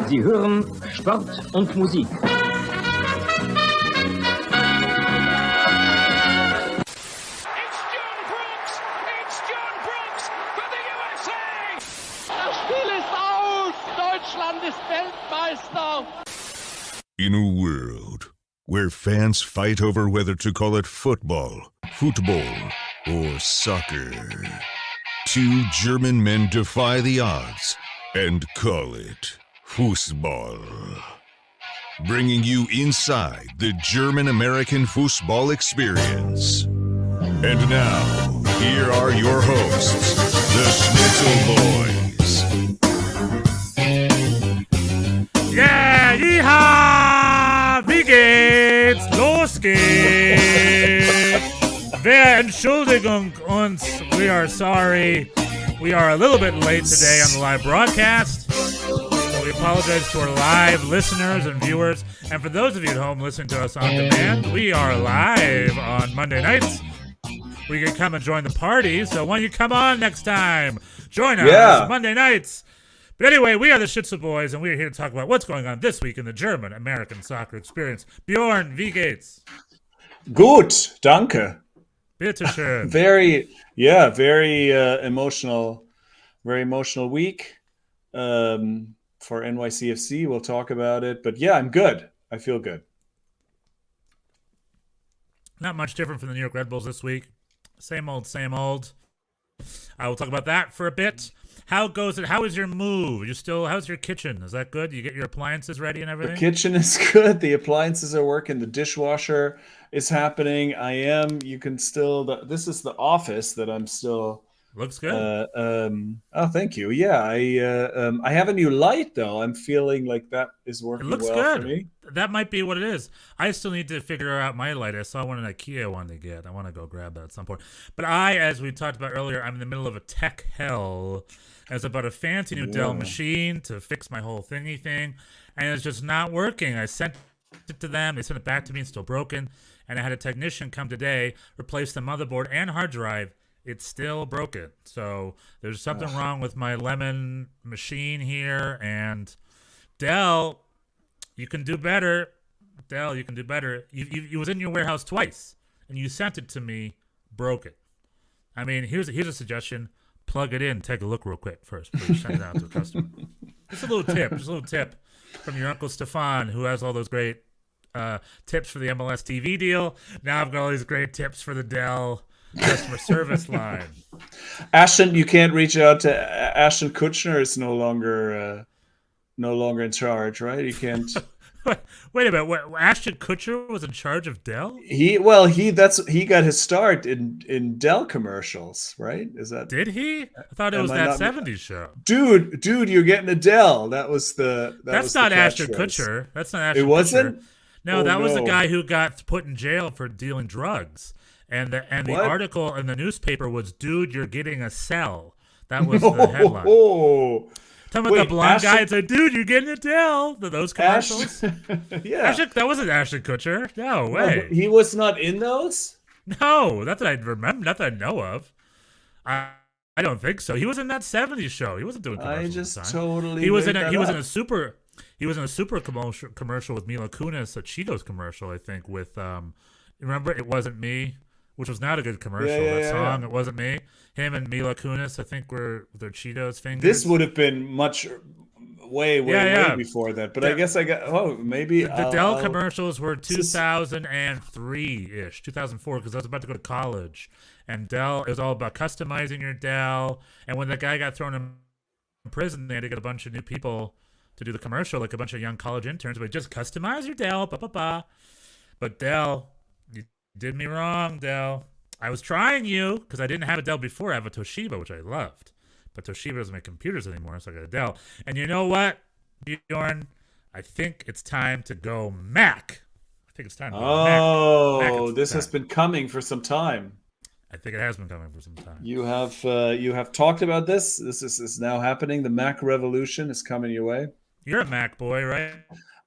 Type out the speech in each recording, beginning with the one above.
Sie hören Sport und Musik. Das Spiel ist aus! Deutschland ist Weltmeister! In a world where fans fight over whether to call it football, or soccer, two German men defy the odds and call it Fußball. Bringing you inside the German-American football experience. And now, here are your hosts, the Schnitzel Boys. Yeah, yeehaw! Wie geht's? Los geht's! Wer Entschuldigung uns, we are sorry. We are a little bit late today on the live broadcast. So we apologize to our live listeners and viewers. And for those of you at home listening to us on demand, we are live on Monday nights. We can come and join the party. So why don't you come on next time? Join us Monday nights. But anyway, we are the Schnitzel Boys, and we are here to talk about what's going on this week in the German-American soccer experience. Bjorn, wie geht's? Gut, danke. Bitteschön. Very emotional week for NYCFC. We'll talk about it. But yeah, I'm good. I feel good. Not much different from the New York Red Bulls this week. Same old, same old. I will talk about that for a bit. How goes it? How is your move? How's your kitchen? Is that good? You get your appliances ready and everything? The kitchen is good. The appliances are working. The dishwasher is happening. This is the office that I'm still. Looks good. Thank you. Yeah, I have a new light though. I'm feeling like that is working. It looks well good. For me. That might be what it is. I still need to figure out my light. I saw one in IKEA one to get. I want to go grab that at some point. But as we talked about earlier, I'm in the middle of a tech hell. It's about a fancy new Dell machine to fix my whole thingy thing, and it's just not working. I sent it to them. They sent it back to me. It's still broken. And I had a technician come today, replace the motherboard and hard drive. It's still broken. So there's something wrong with my Lemon machine here. And Dell, you can do better. Dell, you can do better. You was in your warehouse twice, and you sent it to me broken. I mean, here's a suggestion. Plug it in. Take a look real quick first before you send it out to a customer. Just a little tip from your Uncle Stefan, who has all those great tips for the MLS TV deal. Now I've got all these great tips for the Dell customer service line. Ashton, you can't reach out to Ashton Kutcher. It's no longer in charge, right? You can't. Wait a minute. What, Ashton Kutcher was in charge of Dell? He got his start in Dell commercials, right? Is that? Did he? I thought it was that 70s show. Dude, you're getting a Dell. That's not Ashton Kutcher. That's not Ashton Kutcher. It wasn't? No, that was the guy who got put in jail for dealing drugs. And the article in the newspaper was, "Dude, you're getting a cell." That was the headline. Talking about the blonde guy and said, "Dude, you're getting a Dell." Those commercials. Yeah, that wasn't Ashton Kutcher. No way. He was not in those. No, not that I remember. Not that I know of. I don't think so. He was in that '70s show. He wasn't doing commercials. I just totally. He was in a super commercial with Mila Kunis, a Cheetos commercial, I think. With remember, It Wasn't Me, which was not a good commercial. That song, It Wasn't Me. Him and Mila Kunis, I think, were their Cheetos fingers. This would have been much way before that. But I guess maybe the Dell commercials were 2003-ish, 2004, because I was about to go to college. And Dell, it was all about customizing your Dell. And when that guy got thrown in prison, they had to get a bunch of new people to do the commercial, like a bunch of young college interns. But just customize your Dell, But Dell, you did me wrong, Dell. I was trying you because I didn't have a Dell before. I have a Toshiba, which I loved. But Toshiba doesn't make computers anymore, so I got a Dell. And you know what, Bjorn? I think it's time to go Mac. This has been coming for some time. I think it has been coming for some time. You have talked about this. This is now happening. The Mac revolution is coming your way. You're a Mac boy, right?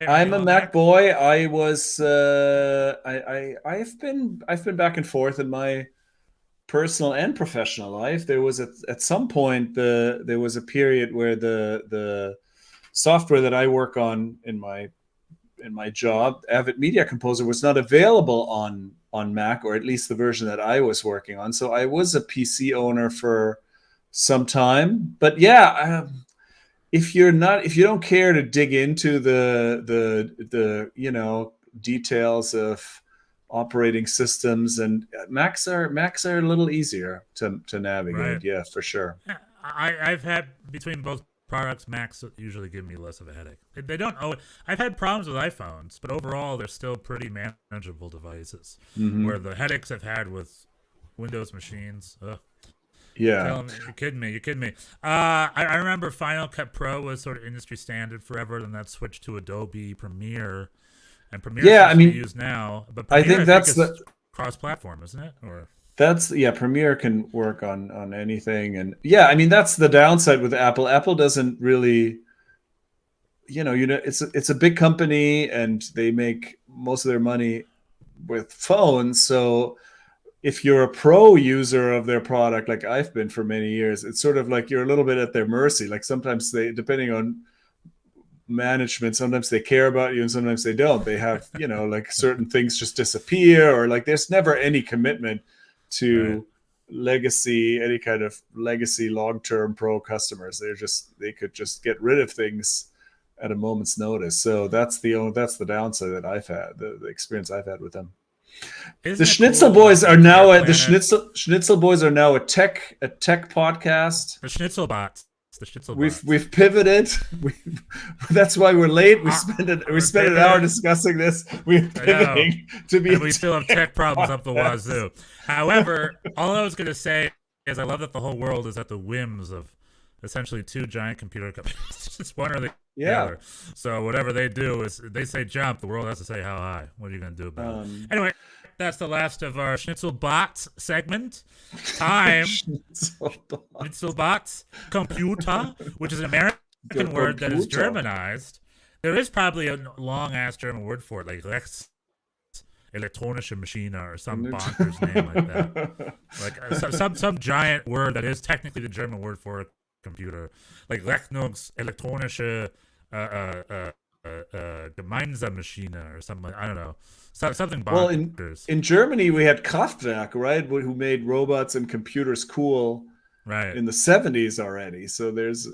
I'm a Mac boy. I was I've been back and forth in my personal and professional life. There was at some point there was a period where the software that I work on in my job, Avid Media Composer, was not available on Mac, or at least the version that I was working on. So I was a PC owner for some time. But yeah, if you don't care to dig into the details of operating systems, and Macs are a little easier to navigate. Right. Yeah, for sure. I've had, between both products, Macs usually give me less of a headache. They don't owe it. I've had problems with iPhones, but overall they're still pretty manageable devices. Where the headaches I've had with Windows machines, Yeah. You're kidding me. I remember Final Cut Pro was sort of industry standard forever, then that switched to Adobe Premiere, and Premiere is used now. But Premiere, I think that's the cross-platform, isn't it? Or Premiere can work on anything, and that's the downside with Apple. Apple doesn't really, it's a big company and they make most of their money with phones. So if you're a pro user of their product, like I've been for many years, it's sort of like you're a little bit at their mercy. Like sometimes they, depending on management, sometimes they care about you and sometimes they don't. They have, like certain things just disappear, or like there's never any commitment to legacy, any kind of legacy long-term pro customers. They could just get rid of things at a moment's notice. So that's the downside that I've had, the experience I've had with them. The Schnitzel boys are now the Schnitzel boys are now a tech podcast. The Schnitzel bots. We've pivoted. That's why we're late. We spent an hour discussing this. We're pivoting to be. And we still have tech problems up the wazoo. However, all I was going to say is I love that the whole world is at the whims of essentially two giant computer companies. It's one or the other. So whatever they do is they say jump, the world has to say how high. What are you going to do about it? Anyway, that's the last of our Schnitzel bots segment. Time. Schnitzel bots. Computer, which is an American word that is Germanized. There is probably a long-ass German word for it, like Rechts elektronische Maschine or some bonkers name like that. Like some giant word that is technically the German word for a computer. Like Rechnungselektronische Gemeinsammaschine or something. I don't know. Something bonkers. Well, in Germany, we had Kraftwerk, right, who made robots and computers cool in the 70s already. So there's,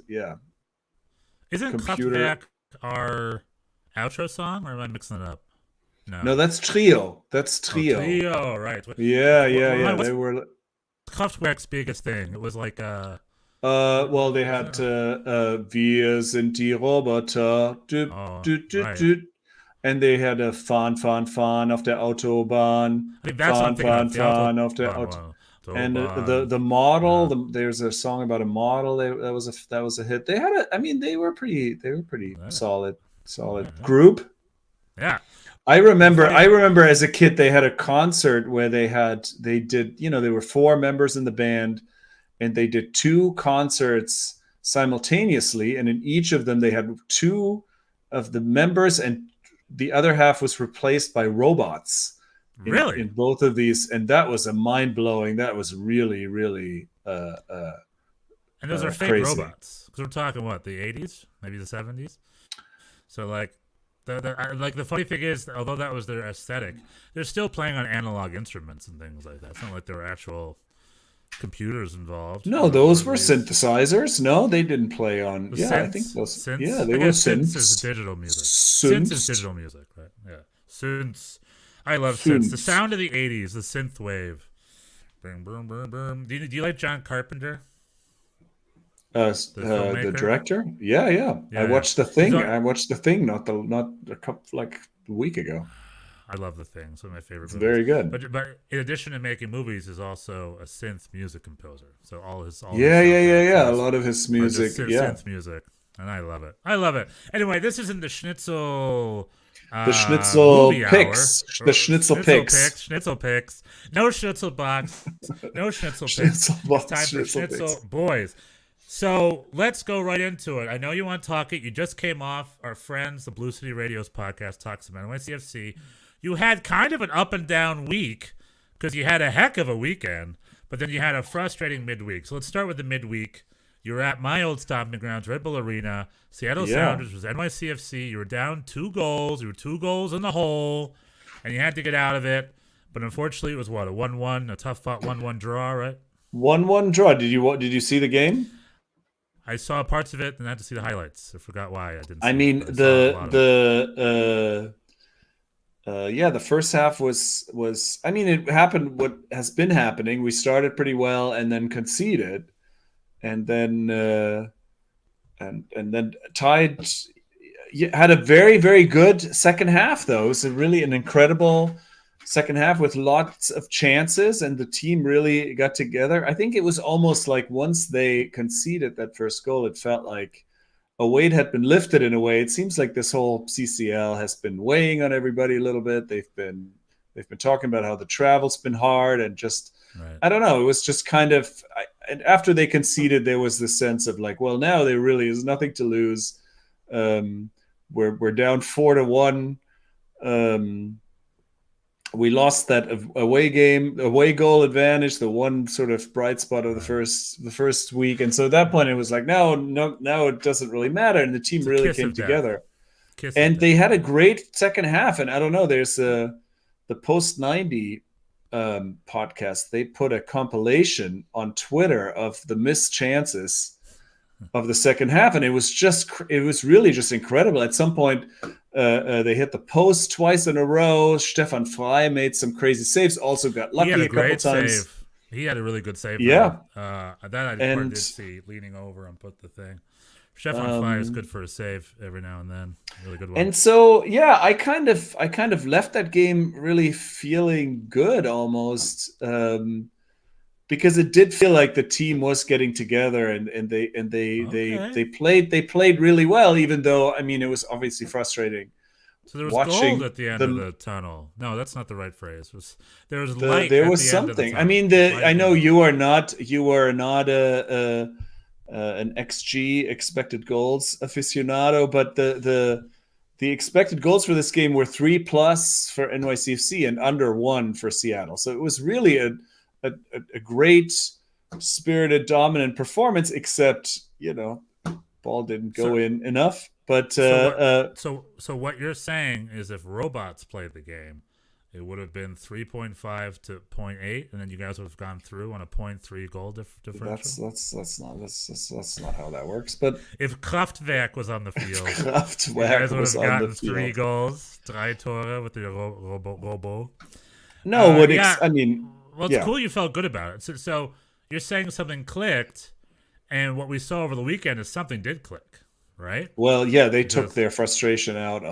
Isn't Kraftwerk our outro song, or am I mixing it up? No, that's Trio. That's Trio. Trio, right. Yeah. They were Kraftwerk's biggest thing. It was like well, they had Wir sind die Roboter. And they had a fahren auf der Autobahn. I think that's fahren auf der Autobahn. And the model, there's a song about a model that was a hit. They had they were pretty solid group. Yeah. I remember as a kid they had a concert where they did, there were 4 members in the band and they did 2 concerts simultaneously, and in each of them they had 2 of the members and the other half was replaced by robots. Really? In both of these, and that was a mind-blowing. That was really, really and those are fake crazy. Robots. Because we're talking what, the 80s, maybe the 70s. So like, the funny thing is, although that was their aesthetic, they're still playing on analog instruments and things like that. It's not like there were actual computers involved. No, those were synthesizers. No, they didn't play on. Synths? I think those. Synths? Yeah, they were synths. Synths is digital music. Synths is digital music, right? Yeah, synths. I love synths. The sound of the 80s, the synth wave. Boom, boom, boom, boom. Do you like John Carpenter? The director? Yeah. I watched The Thing. Not a couple, like a week ago. I love The Thing. It's one of my favorite movies. Very good. But in addition to making movies, is also a synth music composer. So all his A lot of his music, synth music, and I love it. Anyway, this isn't the Schnitzel. The Schnitzel picks. Hour, the Schnitzel picks. Schnitzel picks. No Schnitzel box. No Schnitzel picks. It's time for Schnitzel boys. So let's go right into it. I know you want to talk it. You just came off our friends, the Blue City Radio's podcast, Talks about NYCFC. You had kind of an up and down week because you had a heck of a weekend, but then you had a frustrating midweek. So let's start with the midweek. You were at my old stomping grounds, Red Bull Arena. Seattle Sounders was NYCFC. You were down 2 goals. You were 2 goals in the hole, and you had to get out of it. But unfortunately, it was what, a 1-1, a tough fought 1-1 draw, right? 1-1 draw. Did you see the game? I saw parts of it and I had to see the highlights. I forgot why I didn't. The first half was. I mean, it happened what has been happening. We started pretty well and then conceded, and then and then tied. Had a very, very good second half though. It was really an incredible second half with lots of chances, and the team really got together. I think it was almost like once they conceded that first goal, it felt like a weight had been lifted in a way. It seems like this whole CCL has been weighing on everybody a little bit. They've been talking about how the travel's been hard and just I don't know. It was just kind of and after they conceded, there was this sense of like, well, now there really is nothing to lose. We're down 4-1. We lost that away goal advantage, the one sort of bright spot of the first week, and so at that point it was like, now it doesn't really matter, and the team really came together, and they had a great second half. And I don't know, there's the Post 90 podcast. They put a compilation on Twitter of the missed chances of the second half, and it was really just incredible. At some point, they hit the post twice in a row. Stefan made some crazy saves. Also got lucky a couple times. Save. He had a really good save. Yeah, that I did see, leaning over and put the thing. Stefan is good for a save every now and then. Really good one. And so, yeah, I kind of left that game really feeling good almost. Because it did feel like the team was getting together, and they played really well, even though, I mean, it was obviously frustrating. So there was gold at the end of the tunnel. No, that's not the right phrase. There was light. There was something. I mean, I know you are not an XG expected goals aficionado, but the expected goals for this game were 3+ for NYCFC and under 1 for Seattle. So it was really a great, spirited, dominant performance, except, ball didn't go in enough. But so what you're saying is, if robots played the game, it would have been 3.5 to 0.8, and then you guys would have gone through on a 0.3 goal differential. That's not how that works. But if Kraftwerk was on the field, you guys would have gotten 3 goals, 3 Tore with the robo. No, I mean. Well, it's cool you felt good about it. So you're saying something clicked, and what we saw over the weekend is something did click, right? Well, yeah, they took their frustration out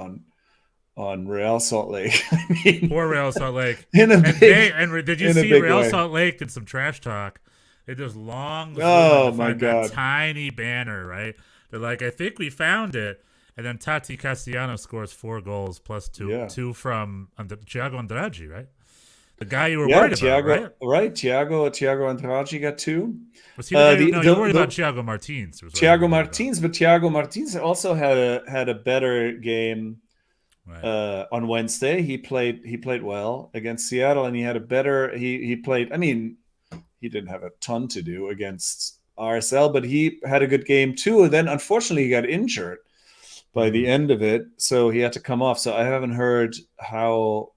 on Real Salt Lake. I mean, poor Real Salt Lake. Did you see Real Salt Lake did some trash talk? They just long. Oh my God! That tiny banner, right? They're like, I think we found it, and then Tati Castellano scores 4 goals plus 2 from Thiago Andrade, right? The guy you were worried about, right? Right, Thiago Andrade got 2. Was he you were worried about Thiago Martins. But Thiago Martins also had a better game on Wednesday. He played well against Seattle, and he had a better. He played. I mean, he didn't have a ton to do against RSL, but he had a good game too. And then, unfortunately, he got injured by the end of it, so he had to come off. So I haven't heard how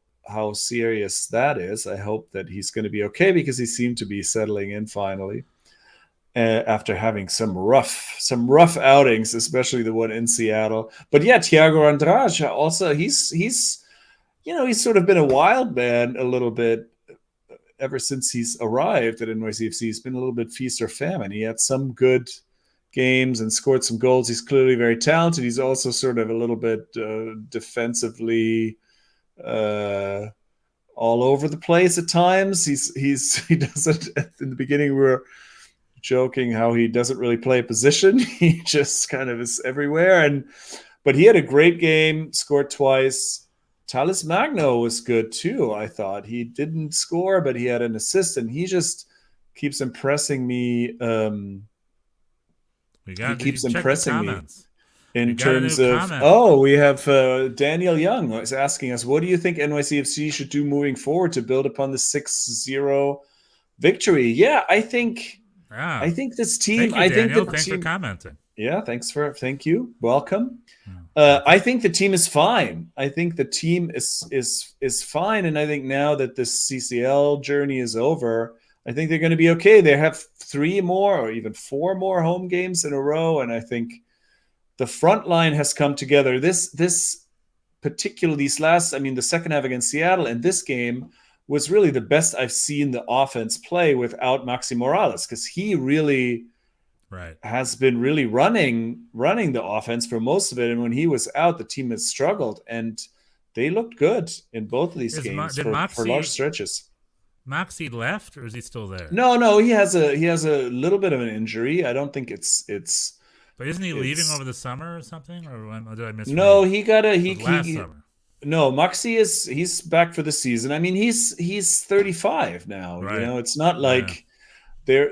serious that is. I hope that he's going to be okay, because he seemed to be settling in finally after having some rough outings, especially the one in Seattle. But yeah, Thiago Andrade also, he's sort of been a wild man a little bit ever since he's arrived at NYCFC. He's been a little bit feast or famine. He had some good games and scored some goals. He's clearly very talented. He's also sort of a little bit defensively all over the place at times. He doesn't. In the beginning, we were joking how he doesn't really play a position. He just kind of is everywhere. But he had a great game. Scored twice. Thales Magno was good too. I thought he didn't score, but he had an assist, and he just keeps impressing me. He keeps impressing me. In terms of, we have Daniel Young is asking us, what do you think NYCFC should do moving forward to build upon the 6-0 victory? Yeah, I think Yeah. I think this team. Thank you, Daniel. The Thanks team, for commenting. Yeah, thank you. Welcome. I think the team is fine. I think the team is fine, and I think now that this CCL journey is over, I think they're going to be okay. They have 3 more or even 4 more home games in a row, and I think the front line has come together. This particularly the second half against Seattle and this game was really the best I've seen the offense play without Maxi Morales, because he really has been really running the offense for most of it. And when he was out, the team has struggled, and they looked good in both of these games for large stretches. Maxi left, or is he still there? No, he has a little bit of an injury. I don't think it's. But isn't he leaving over the summer or something? Or did I miss? No, last summer. No, Maxi he's back for the season. I mean, he's 35 now. Right. It's not like there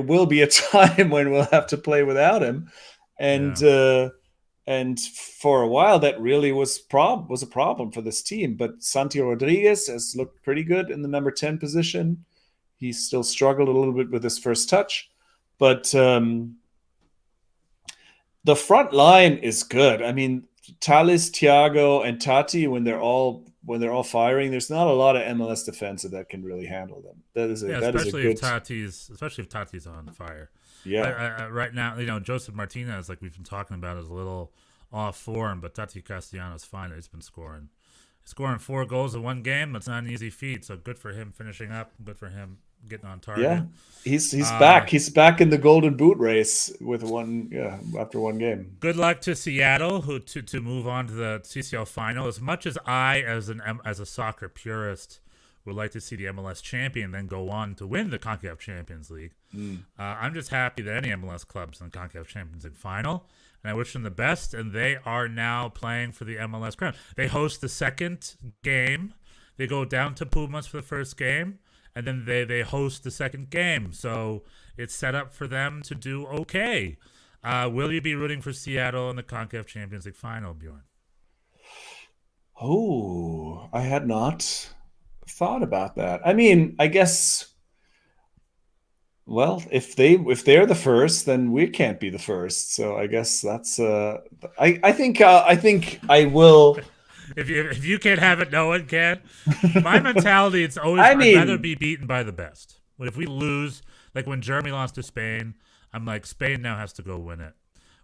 will be a time when we'll have to play without him, and for a while that really was a problem for this team. But Santi Rodriguez has looked pretty good in the number 10 position. He still struggled a little bit with his first touch, but the front line is good. I mean, Thales, Thiago, and Tati, when they're all firing, there's not a lot of MLS defensive that can really handle them. Especially if Tati's on fire. Yeah. Right now, Joseph Martinez, like we've been talking about, is a little off form, but Tati Castellanos fine. He's been scoring 4 goals in one game. That's not an easy feat. So good for him finishing up. Good for him getting on target. Yeah, he's back. He's back in the Golden Boot race after one game. Good luck to Seattle, who to move on to the CCL final. As much as I, as a soccer purist, would like to see the MLS champion then go on to win the CONCACAF Champions League, I'm just happy that any MLS clubs in the CONCACAF Champions League final, and I wish them the best. And they are now playing for the MLS crown. They host the second game. They go down to Pumas for the first game, and then they host the second game. So it's set up for them to do okay. Will you be rooting for Seattle in the CONCACAF Champions League final, Bjorn? Oh, I had not thought about that. I mean, I guess, well, if they're the first, then we can't be the first. So I guess that's I think I will. If you can't have it, no one can. My mentality, it's always I'd rather be beaten by the best. If we lose, like when Germany lost to Spain, I'm like, Spain now has to go win it.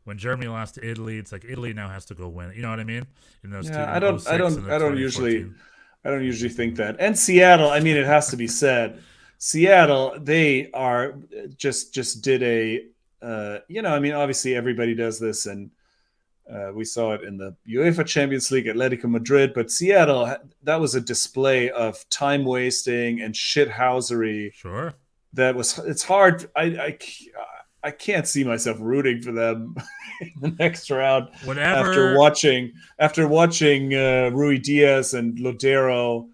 When Germany lost to Italy, it's like Italy now has to go win it. You know what I mean? In those I don't usually think that. And Seattle, I mean, it has to be said, Seattle, they are just did a I mean, obviously everybody does this, and we saw it in the UEFA Champions League, Atletico Madrid, but Seattle, that was a display of time wasting and shithousery. Sure. It's hard. I can't see myself rooting for them in the next round. After watching Rui Diaz and Lodero,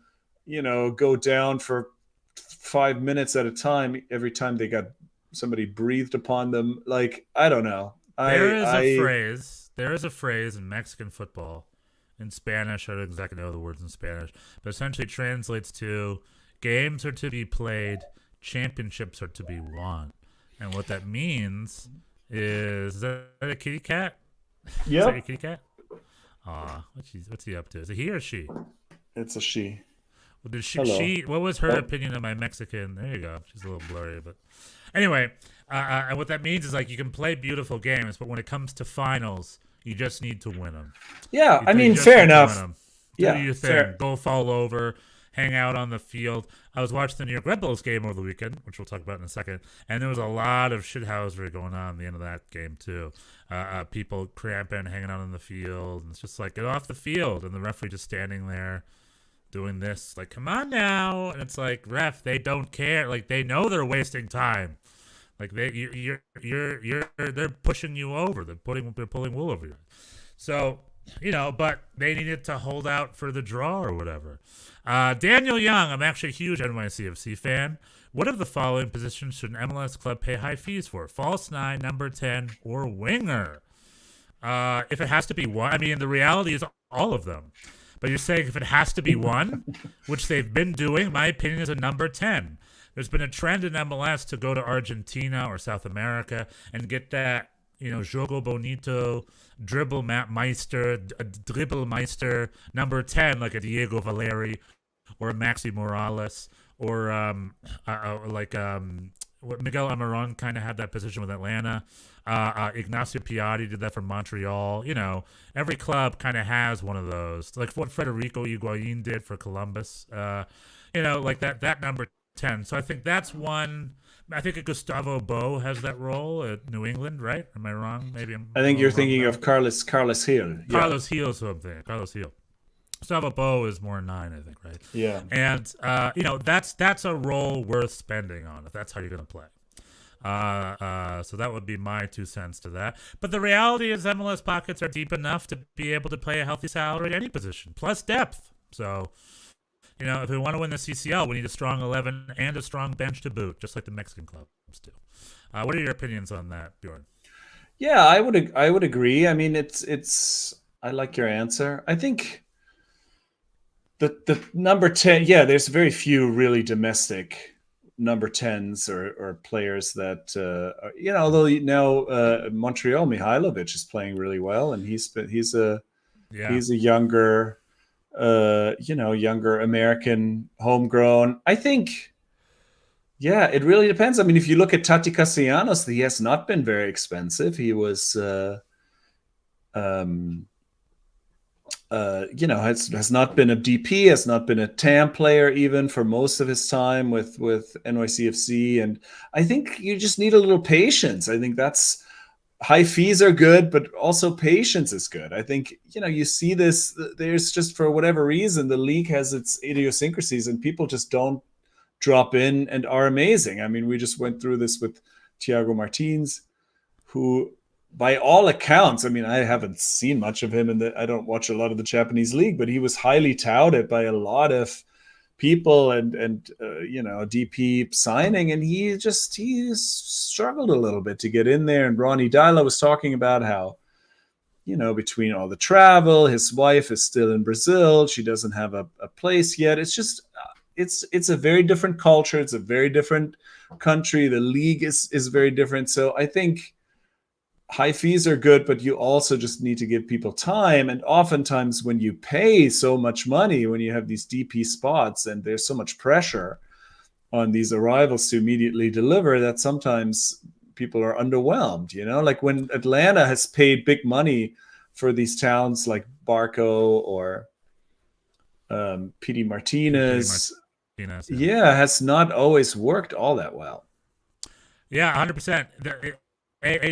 go down for 5 minutes at a time every time they got somebody breathed upon them. Like, I don't know. There is a phrase in Mexican football, in Spanish. I don't exactly know the words in Spanish, but essentially translates to games are to be played, championships are to be won. And what that means is that a kitty cat? Yeah. Is that a kitty cat? Aw, what's he up to? Is it he or she? It's a she. Well, did she? What was her opinion of my Mexican? There you go. She's a little blurry, but anyway. And what that means is, like, you can play beautiful games, but when it comes to finals, you just need to win them. Yeah, I mean, fair enough. Do your thing. Fair. Go fall over. Hang out on the field. I was watching the New York Red Bulls game over the weekend, which we'll talk about in a second, and there was a lot of shithousery going on at the end of that game too. People cramping, hanging out on the field, and it's just like, get off the field, and the referee just standing there doing this, like, come on now, and it's like, ref, they don't care, like, they know they're wasting time, like they're pushing you over, they're pulling wool over you, so. But they needed to hold out for the draw or whatever. Daniel Young, I'm actually a huge NYCFC fan. What of the following positions should an MLS club pay high fees for? False 9, number 10, or winger? If it has to be one, I mean, the reality is all of them. But you're saying if it has to be one, which they've been doing, my opinion is a number 10. there's been a trend in MLS to go to Argentina or South America and get that, jogo bonito, dribble meister, number 10, like a Diego Valeri or a Maxi Morales, or what Miguel Almiron kind of had that position with Atlanta. Ignacio Piatti did that for Montreal. Every club kind of has one of those, like what Federico Higuain did for Columbus. Like that number 10. So I think that's one. I think Gustavo Bo has that role at New England, right? Am I wrong? Maybe I think you're thinking of Carlos Gil. Carlos Gil, something. Carlos Gil. Gustavo Bo is more 9, I think, right? Yeah. And that's a role worth spending on if that's how you're going to play. So that would be my 2 cents to that. But the reality is MLS pockets are deep enough to be able to pay a healthy salary at any position, plus depth. So, if we want to win the CCL, we need a strong 11 and a strong bench to boot, just like the Mexican clubs do. What are your opinions on that, Bjorn? Yeah, I would agree. I mean, it's I like your answer. I think the number 10, there's very few really domestic number 10s or players that although now Montreal Mihailovic is playing really well, and he's a younger younger American homegrown. I think it really depends. I mean, if you look at Tati Castellanos, he has not been very expensive. He was has not been a DP, has not been a TAM player even for most of his time with NYCFC. And I think you just need a little patience. I think that's high fees are good, but also patience is good. I think, you see this, there's just, for whatever reason, the league has its idiosyncrasies and people just don't drop in and are amazing. I mean, we just went through this with Thiago Martins, who, by all accounts, I mean, I haven't seen much of him, I don't watch a lot of the Japanese league, but he was highly touted by a lot of people and DP signing, and he struggled a little bit to get in there. And Ronnie Dyla was talking about how, between all the travel, his wife is still in Brazil, she doesn't have a place yet. It's just it's a very different culture, it's a very different country, the league is very different. So I think high fees are good, but you also just need to give people time. And oftentimes when you pay so much money, when you have these DP spots and there's so much pressure on these arrivals to immediately deliver, that sometimes people are underwhelmed, like when Atlanta has paid big money for these towns like Barco or PD Martinez. Has not always worked all that well. Yeah, 100%.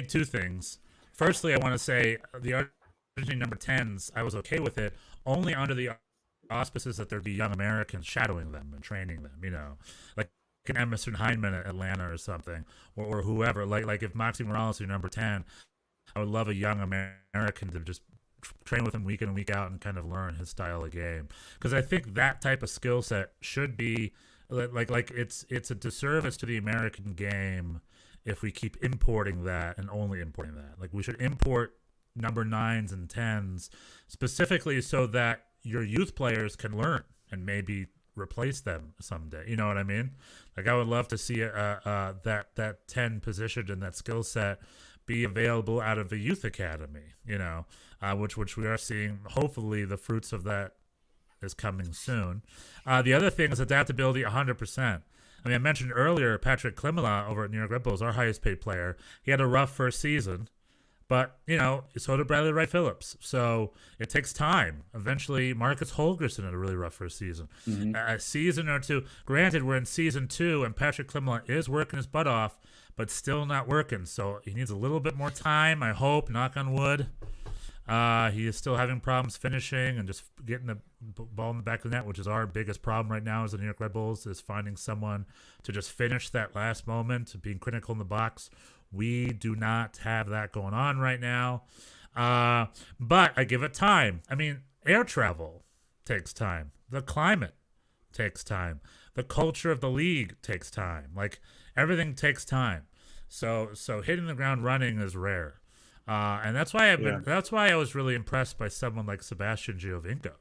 Two things. Firstly, I want to say the Argentine number 10s, I was okay with it only under the auspices that there'd be young Americans shadowing them and training them, like an Emerson Hyndman at Atlanta or something, or whoever. Like if Maxi Morales is number 10, I would love a young American to just train with him week in and week out and kind of learn his style of game. Because I think that type of skill set should be like it's a disservice to the American game if we keep importing that and only importing that. Like, we should import number 9s and 10s specifically so that your youth players can learn and maybe replace them someday. You know what I mean? Like, I would love to see that 10 position and that skill set be available out of the youth academy, which we are seeing. Hopefully the fruits of that is coming soon. The other thing is adaptability 100%. I mean, I mentioned earlier Patrick Klimala over at New York Red Bulls, our highest paid player. He had a rough first season, but, so did Bradley Wright Phillips. So it takes time. Eventually, Marcus Holgerson had a really rough first season. Mm-hmm. A season or two. Granted, we're in season 2, and Patrick Klimala is working his butt off, but still not working. So he needs a little bit more time, I hope, knock on wood. He is still having problems finishing and just getting the ball in the back of the net, which is our biggest problem right now as the New York Red Bulls, is finding someone to just finish that last moment, being critical in the box. We do not have that going on right now. But I give it time. I mean, air travel takes time. The climate takes time. The culture of the league takes time. Like, everything takes time. So hitting the ground running is rare. And that's why that's why I was really impressed by someone like Sebastian Giovinco,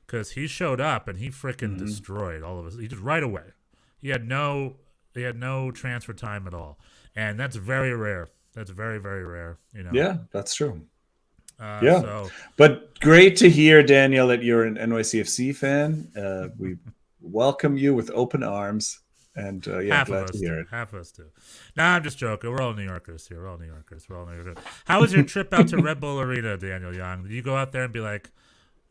because he showed up and he freaking destroyed all of us. He just right away. He had no transfer time at all, and that's very rare. That's very, very rare. Yeah, that's true. So, but great to hear, Daniel, that you're an NYCFC fan. We welcome you with open arms, and glad to hear it. Half of us do. Nah, I'm just joking. We're all New Yorkers here. We're all New Yorkers. How was your trip out to Red Bull Arena, Daniel Young? Did you go out there and be like,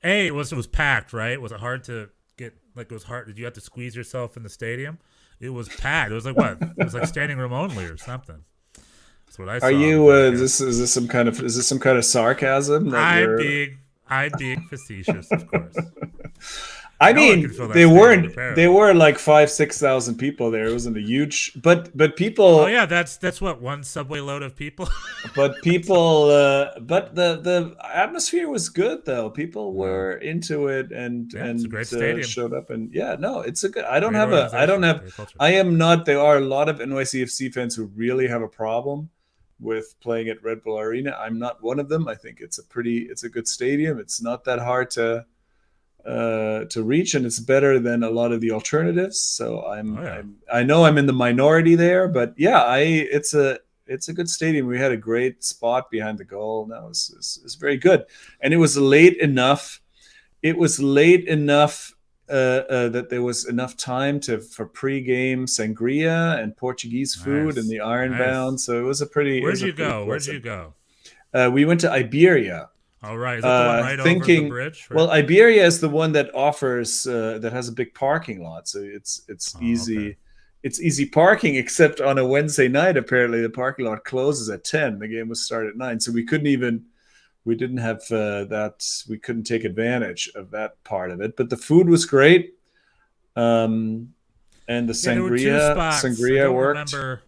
hey, it was packed, right? Was it hard to get, like, it was hard? Did you have to squeeze yourself in the stadium? It was packed. It was like what? It was like standing room only or something. That's what I saw. Are you? Is this some kind of sarcasm? I'm being facetious, of course. I mean, they were like 5,000-6,000 people there. It wasn't a huge, but people. Oh yeah, that's what, one subway load of people. but the atmosphere was good though. People were into it and it's a great stadium. Showed up and it's a good. I am not. There are a lot of NYCFC fans who really have a problem with playing at Red Bull Arena. I'm not one of them. I think it's a good stadium. It's not that hard to reach, and it's better than a lot of the alternatives. So I know I'm in the minority there, but it's a good stadium. We had a great spot behind the goal. No, it's very good, and it was late enough. That there was enough time for pre-game sangria and Portuguese food and the Ironbound. So it was a pretty. Where'd you go? We went to Iberia. All right. Is that the one right over the bridge? Right? Well, Iberia is the one that offers that has a big parking lot, so it's easy. Okay. It's easy parking, except on a Wednesday night. Apparently, the parking lot closes at 10. The game was started at 9, so we didn't have that. We couldn't take advantage of that part of it. But the food was great, and the sangria worked. I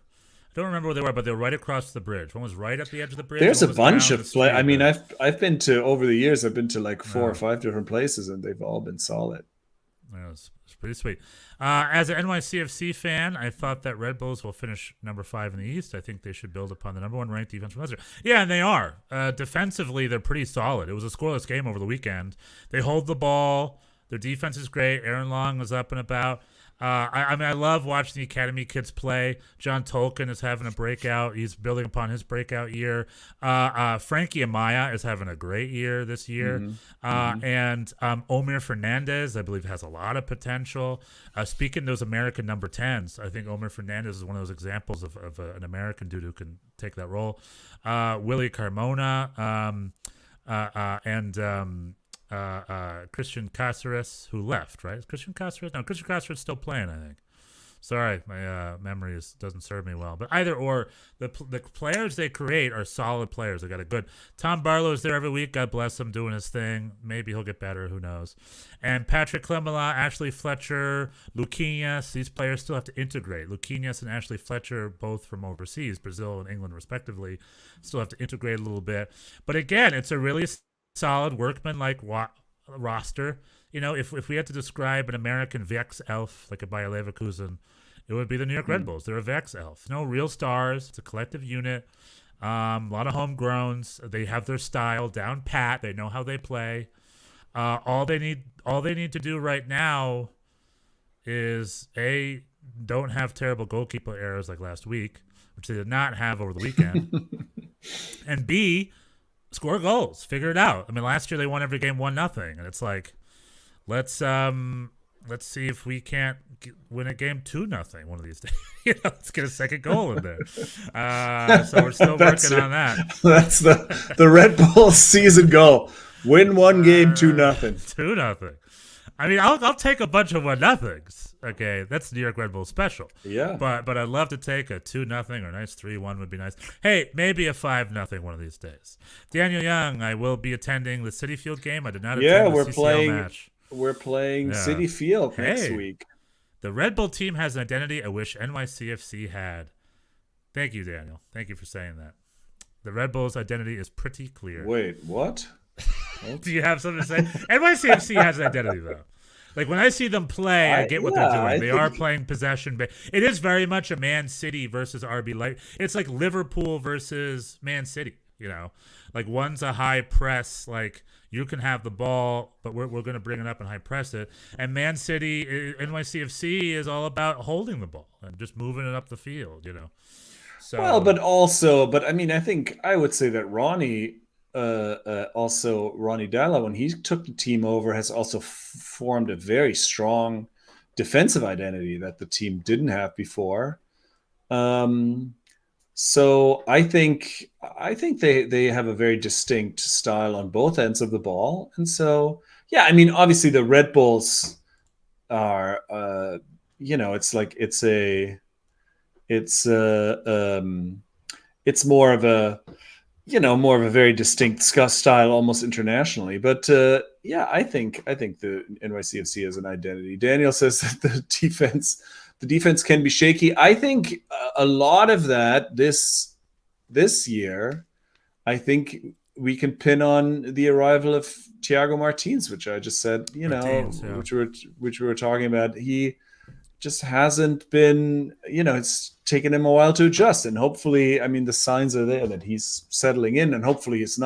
don't remember where they were, but they were right across the bridge. One was right at the edge of the bridge. There's a bunch of places. I mean, I've been to, over the years, I've been to like 4 or 5 different places, and they've all been solid. Yeah, it's pretty sweet. As an NYCFC fan, I thought that Red Bulls will finish number 5 in the East. I think they should build upon the number 1 ranked defense from last year. Yeah, and they are. Defensively, they're pretty solid. It was a scoreless game over the weekend. They hold the ball. Their defense is great. Aaron Long was up and about. I love watching the academy kids play. John Tolkien is having a breakout. He's building upon his breakout year. Frankie Amaya is having a great year this year. And Omir Fernandez, I believe, has a lot of potential. Speaking of those American number 10s, I think Omir Fernandez is one of those examples of an American dude who can take that role. Willie Carmona and Christian Cáceres, who left, right? Is Christian Cáceres? No, Christian Cáceres is still playing, I think. Sorry, my memory doesn't serve me well. But either or, the players they create are solid players. They got a good Tom Barlow's there every week. God bless him, doing his thing. Maybe he'll get better. Who knows? And Patrick Klemala, Ashley Fletcher, Luquinhas. These players still have to integrate. Luquinhas and Ashley Fletcher, both from overseas, Brazil and England respectively, still have to integrate a little bit. But again, it's a really solid workman-like roster. You know, if we had to describe an American Vex elf like a Bayer Leverkusen, it would be the New York Red Bulls. They're a Vex elf. No real stars. It's a collective unit. A lot of homegrowns. They have their style down pat. They know how they play. All they need to do right now is don't have terrible goalkeeper errors like last week, which they did not have over the weekend, and B, score goals. Figure it out. I mean, last year they won every game 1-0, and it's like, let's see if we can't win a game 2-0 one of these days. Let's get a second goal in there. So we're still working on that. That's the Red Bull season goal. Win one game 2-0. 2-0. I mean, I'll take a bunch of 1-0s. Okay, that's New York Red Bull special. Yeah. But I'd love to take a 2-0 or a nice 3-1 would be nice. Hey, maybe a 5-0 one of these days. Daniel Young, I will be attending the Citi Field game. I did not attend the CCL match. We're playing Citi Field next week. The Red Bull team has an identity I wish NYCFC had. Thank you, Daniel. Thank you for saying that. The Red Bull's identity is pretty clear. Wait, what? Do you have something to say? NYCFC has an identity, though. Like, when I see them play, I get what they're doing. They are playing possession. But it is very much a Man City versus RB Light. It's like Liverpool versus Man City. Like one's a high press, like you can have the ball, but we're going to bring it up and high press it. And Man City, NYCFC is all about holding the ball and just moving it up the field, So, Well, but I mean, I think I would say that Ronnie Dalla, when he took the team over, has also formed a very strong defensive identity that the team didn't have before. So I think they have a very distinct style on both ends of the ball, and so yeah, I mean, obviously the Red Bulls are, it's more of a very distinct style almost internationally. But yeah, I think the NYCFC has an identity. Daniel says that the defense can be shaky. I think a lot of that this year, I think we can pin on the arrival of Thiago Martins, which I just said, which we were talking about. He just hasn't been, it's taken him a while to adjust, and hopefully, I mean, the signs are there that he's settling in, and hopefully his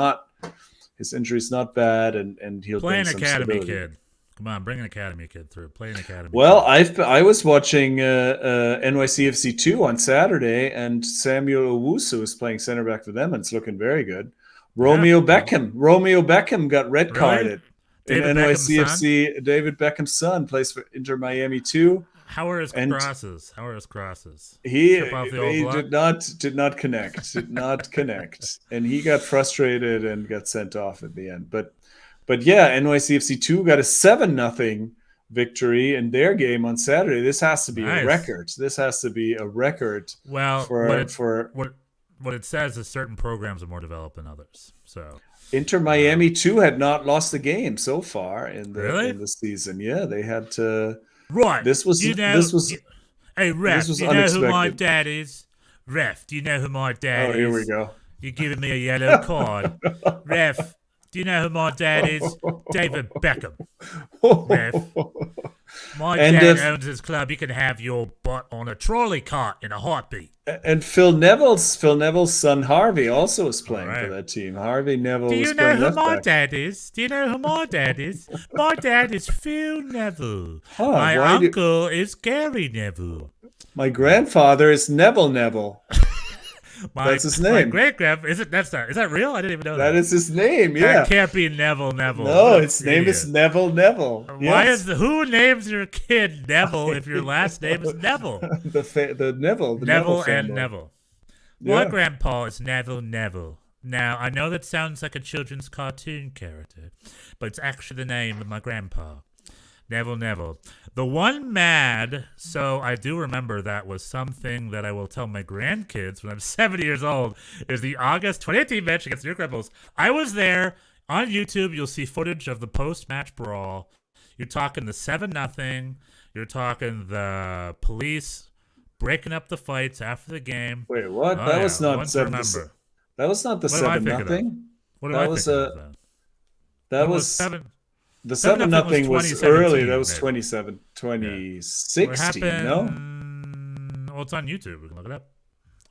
injury's not bad, and he'll play bring an some academy stability. kid. Come on, bring an academy kid through. Play an academy. Well, kid. I was watching NYCFC 2 on Saturday, and Samuel Owusu is playing center back for them, and it's looking very good. Romeo Beckham got red carded. David In Beckham's NYCFC, son? David Beckham's son plays for Inter Miami too. How are his crosses? He Trip off the did not connect, and he got frustrated and got sent off at the end. But yeah, NYCFC 2 got a 7-0 victory in their game on Saturday. This has to be a record. This has to be a record. Well, for what it says is certain programs are more developed than others. So Inter Miami 2 had not lost a game so far in the season. Yeah, they had to. Right. This was hey, Ref, this was do you know unexpected. who my dad is? Ref, do you know who my dad is? Oh, here we go. You're giving me a yellow card. Ref, do you know who my dad is? David Beckham. Ref, my dad owns his club. You can have your butt on a trolley cart in a heartbeat. And Phil Neville's son Harvey also is playing for that team. Harvey Neville. Do you know who my dad is? Do you know who my dad is? My dad is Phil Neville. My uncle is Gary Neville. My grandfather is Neville. That's his name. My great grandpa is that real? I didn't even know that. That is his name. Yeah. That can't be Neville. No, his name is Neville. Why who names your kid Neville if your last name is Neville? the Neville. Neville and Neville. My grandpa is Neville. Now, I know that sounds like a children's cartoon character, but it's actually the name of my grandpa. Neville. The one mad, so I do remember that was something that I will tell my grandkids when I'm 70 years old, is the August 2018 match against New York Red Bulls. I was there. On YouTube, you'll see footage of the post-match brawl. You're talking the 7-0. You're talking the police breaking up the fights after the game. Wait, what? That was not 7. That was not the 7-0. What do I think of that? That was 7. The 7-0 was early. That was 2016, no? Well, it's on YouTube. We can look it up.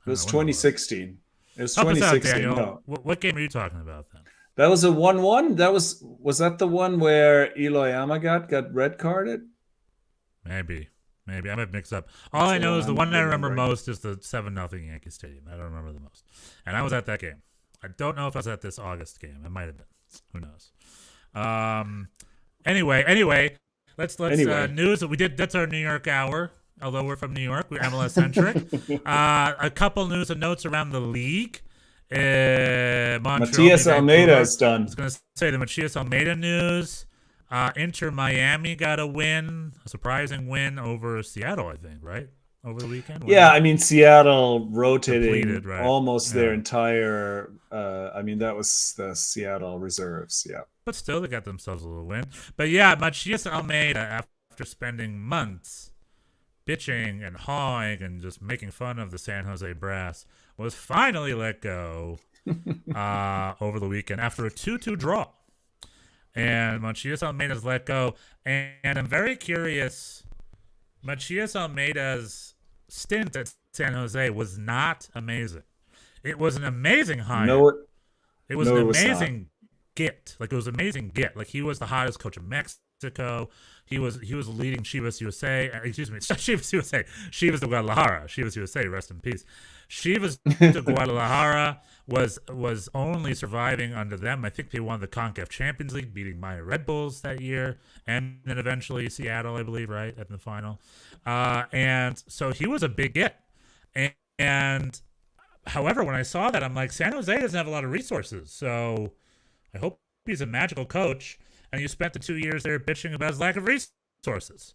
It was 2016. It was Help 2016. us out, Daniel. No. What game are you talking about then? That was a 1-1. Was that the one where Eloy Amagat got red carded? Maybe. I might mix up. All I know is the one I remember most is the 7-0 Yankee Stadium. I don't remember the most. And I was at that game. I don't know if I was at this August game. I might have been. Who knows? Anyway, let's news that we did. That's our New York hour. Although we're from New York, we're MLS centric. A couple news and notes around the league. Matías Almeyda is done. I was going to say the Matías Almeyda news. Inter Miami got a surprising win over Seattle, I think, right? Over the weekend? Yeah, I mean, Seattle rotating depleted, right? Almost their entire that was the Seattle reserves, yeah. But still, they got themselves a little win. But yeah, Matías Almeyda, after spending months bitching and hawing and just making fun of the San Jose Brass, was finally let go over the weekend after a 2-2 draw. And Matías Almeyda's let go. And I'm very curious. Matías Almeyda's stint at San Jose was not amazing. It was an amazing hire. It was No, an it was not. amazing get. Like, it was an amazing get. Like, he was the hottest coach of Mexico. He was leading Chivas USA. Excuse me, Chivas USA. Chivas de Guadalajara. Chivas USA. Rest in peace. Chivas de Guadalajara was only surviving under them. I think they won the CONCACAF Champions League, beating my Red Bulls that year, and then eventually Seattle, I believe, right at the final. And so he was a big get. And however, when I saw that, I'm like, San Jose doesn't have a lot of resources, so I hope he's a magical coach. And you spent the 2 years there bitching about his lack of resources.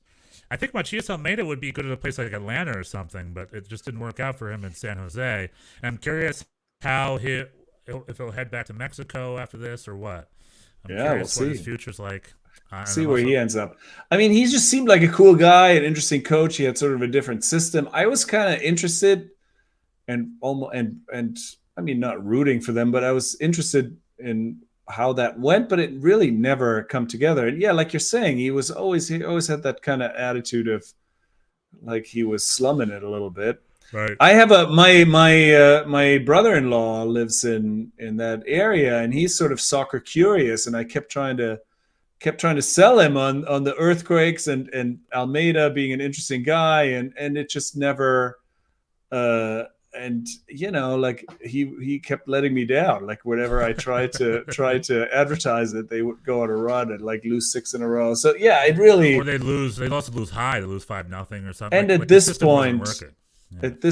I think Matías Almeyda would be good at a place like Atlanta or something, but it just didn't work out for him in San Jose. And I'm curious if he'll head back to Mexico after this or what. I'm curious what his future's like. See where he ends up. I mean, he just seemed like a cool guy, an interesting coach. He had sort of a different system. I was kind of interested and I mean, not rooting for them, but I was interested in how that went, but it really never come together. And yeah, like you're saying, he always had that kind of attitude of like he was slumming it a little bit. Right. I have my brother-in-law lives in that area, and he's sort of soccer curious, and I kept trying to sell him on the earthquakes and Almeyda being an interesting guy, and it just never and you know, like he kept letting me down. Like whenever I tried to advertise it, they would go on a run and like lose 6 in a row. So yeah, it really, or they'd also lose high, they lose 5-0 or something. And at this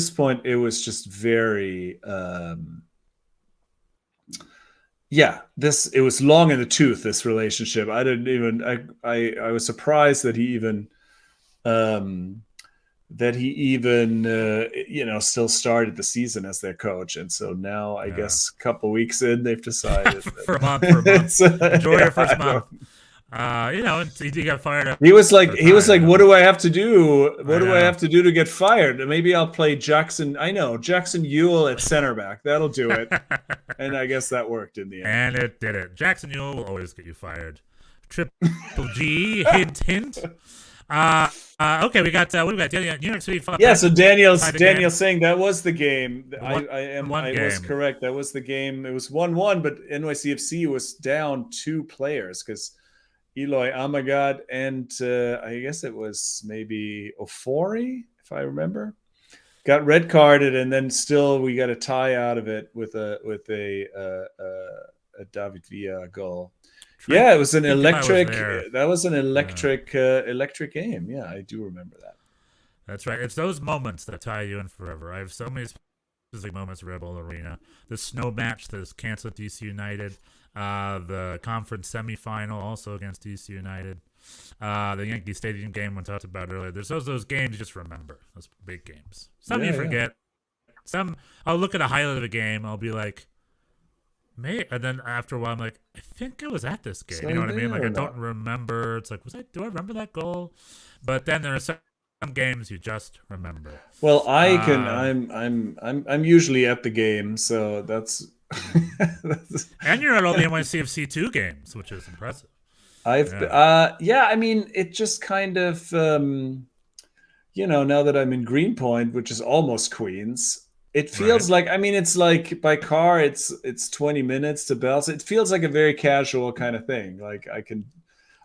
point, it was just very it was long in the tooth, this relationship. I was surprised that he even still started the season as their coach. And so now I guess a couple weeks in, they've decided for a month. Enjoy your first month. He got fired up. He was like, what do I have to do? What do I have to do to get fired? Maybe I'll play Jackson Ewell at center back. That'll do it. And I guess that worked in the end. And it did it. Jackson Ewell will always get you fired. Triple G, hint. Okay, we got New York City. Yeah, so Daniel's saying that was the game. I was correct. That was the game. It was 1-1, but NYCFC was down 2 players because Eloy Amagad and I guess it was maybe Ofori, if I remember, got red carded, and then still we got a tie out of it with a David Villa goal. Yeah, it was an electric. That was an electric game. Yeah, I do remember that. That's right. It's those moments that tie you in forever. I have so many specific moments at Red Bull Arena. The snow match that is canceled at DC United. The conference semifinal also against DC United. The Yankee Stadium game we talked about earlier. There's those games you just remember. Those big games. Some you forget. Some I'll look at a highlight of a game. I'll be like, and then after a while, I'm like, I think I was at this game. You know what I mean? Like, I don't remember. It's like, do I remember that goal? But then there are some games you just remember. Well, I'm usually at the game, so that's. And you're at all the NYCFC 2 games, which is impressive. I mean, it just kind of, now that I'm in Greenpoint, which is almost Queens. It feels like, I mean, it's like by car, it's 20 minutes to Bells. It feels like a very casual kind of thing. Like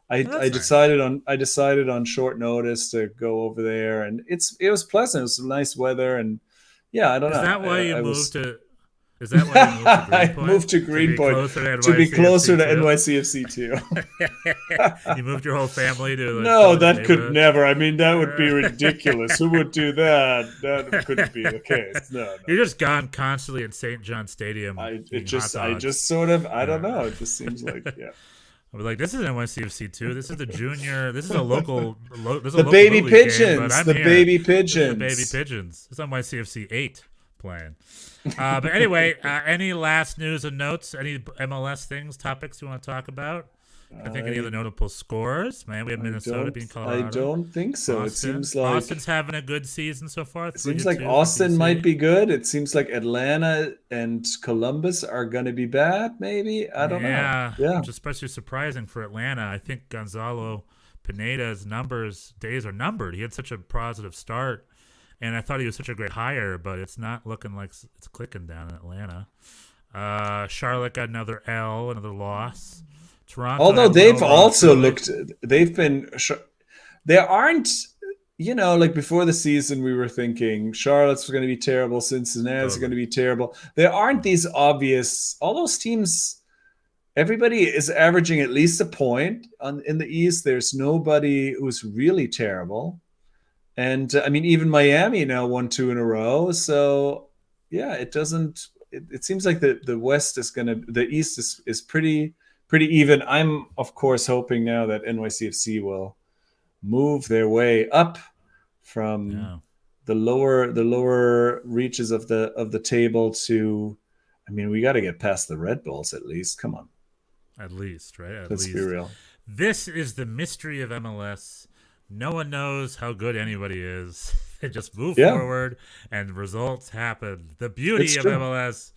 I decided on short notice to go over there, and it was pleasant. It was some nice weather, and yeah, I don't know. Is that why you moved to? Is that why you moved to Greenpoint? I moved to Greenpoint to be closer to NYCFC too. You moved your whole family to? No, that could never. I mean, that would be ridiculous. Who would do that? That couldn't be the case. No. You're just gone constantly in St. John Stadium. I just sort of, I don't know. It just seems like, yeah. I was like, this is NYCFC 2. This is the junior. This is a local. The baby pigeons. The baby pigeons. The baby pigeons. It's NYCFC 8 playing. But anyway, any last news and notes? Any MLS things, topics you want to talk about? I think any other notable scores? Man, we have Minnesota beating Colorado. I don't think so. It seems like Austin's having a good season so far. It seems like Austin might be good. It seems like Atlanta and Columbus are going to be bad. Maybe, I don't know. Yeah, which is especially surprising for Atlanta. I think Gonzalo Pineda's days are numbered. He had such a positive start. And I thought he was such a great hire, but it's not looking like it's clicking down in Atlanta. Charlotte got another L, another loss. Toronto. Although they've also really. there aren't, like before the season, we were thinking Charlotte's going to be terrible, Cincinnati's going to be terrible. There aren't these obvious, all those teams, everybody is averaging at least a point in the East. There's nobody who's really terrible. And even Miami now won 2 in a row. So yeah, it seems like the West the East is pretty even. I'm of course hoping now that NYCFC will move their way up from the lower reaches of the table to, we got to get past the Red Bulls at least. Come on. At least, right? Let's be real. This is the mystery of MLS. No one knows how good anybody is. They just move forward and results happen. The beauty of MLS.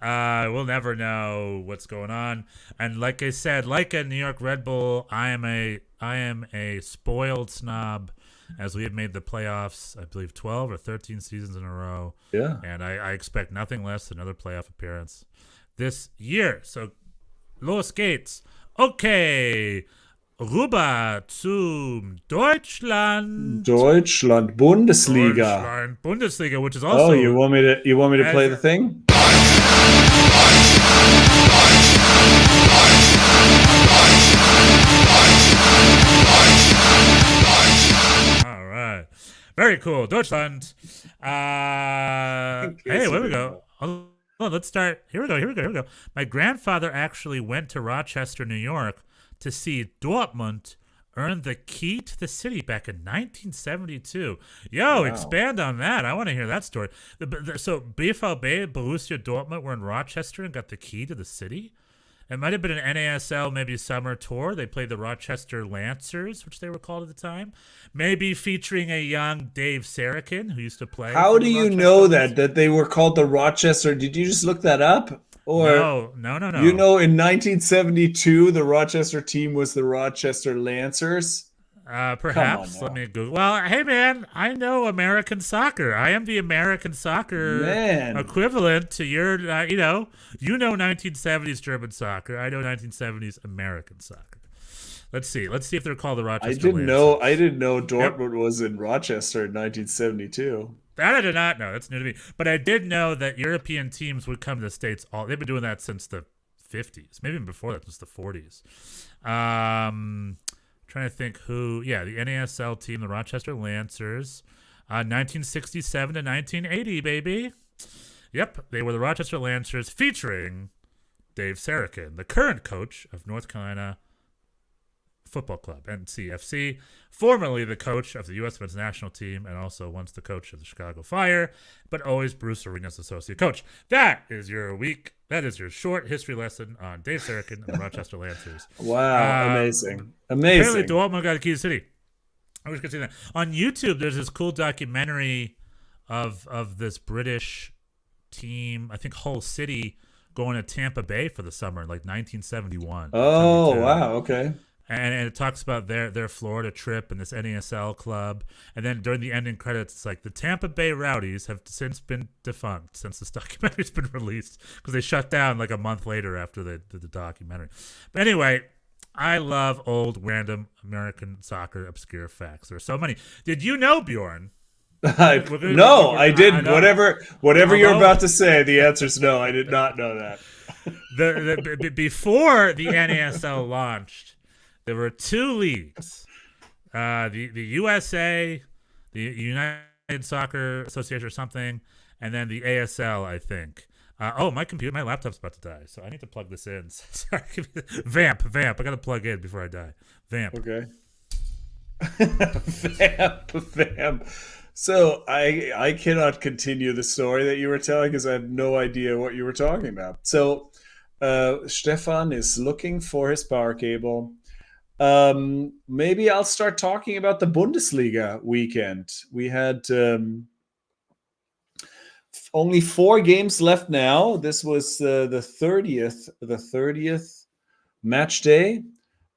We'll never know what's going on. And like I said, like a New York Red Bull, I am a spoiled snob, as we have made the playoffs, I believe 12 or 13 seasons in a row. Yeah. And I expect nothing less than another playoff appearance this year. So, los geht's. Okay. Rüber zum Deutschland. Bundesliga. Bundesliga, which is also. Oh, you want me to play the thing? All right, very cool, Deutschland. Hey, where we go? Oh, let's start. Here we go. My grandfather actually went to Rochester, New York, to see Dortmund earn the key to the city back in 1972. Wow. Expand on that. I want to hear that story. So BVB, Borussia Dortmund were in Rochester and got the key to the city. It might have been an NASL, maybe summer tour. They played the Rochester Lancers, which they were called at the time. Maybe featuring a young Dave Sarakin, who used to play. How do you know that they were called the Rochester? Did you just look that up? Or no. In 1972, the Rochester team was the Rochester Lancers. Perhaps. Let me Google. Well, hey, man, I know American soccer. I am the American soccer equivalent to your, 1970s German soccer. I know 1970s American soccer. Let's see if they're called the Rochester Lancers. I didn't know Dortmund was in Rochester in 1972. That I did not know. That's new to me. But I did know that European teams would come to the States. They've been doing that since the 50s, maybe even before that, since the 40s. Trying to think who. Yeah, the NASL team, the Rochester Lancers, 1967 to 1980, baby. Yep, they were the Rochester Lancers, featuring Dave Sarakin, the current coach of North Carolina Football Club, NYCFC, formerly the coach of the U.S. men's national team, and also once the coach of the Chicago Fire, but always Bruce Arena's associate coach. That is your week. That is your short history lesson on Dave Sarakin and the Rochester Lancers. Wow, amazing. Apparently, Dortmund got a key to the city. I wish I could see that. On YouTube, there's this cool documentary of this British team, I think Hull City, going to Tampa Bay for the summer, like 1971. Oh, 72. Wow, okay. And it talks about their Florida trip and this NASL club. And then during the ending credits, it's like the Tampa Bay Rowdies have since been defunct since this documentary's been released because they shut down like a month later after the documentary. But anyway, I love old random American soccer obscure facts. There are so many. Did you know, Bjorn? I didn't. Whatever you're about to say, the answer's no. I did not know that. Before the NASL launched, there were two leagues, the USA, the United Soccer Association or something, and then the ASL, I think. My laptop's about to die, so I need to plug this in. Sorry, Vamp. I got to plug in before I die. Vamp. Okay. Vamp. So I cannot continue the story that you were telling because I have no idea what you were talking about. So Stefan is looking for his power cable. Maybe I'll start talking about the Bundesliga weekend. We had only 4 games left now. This was the 30th match day.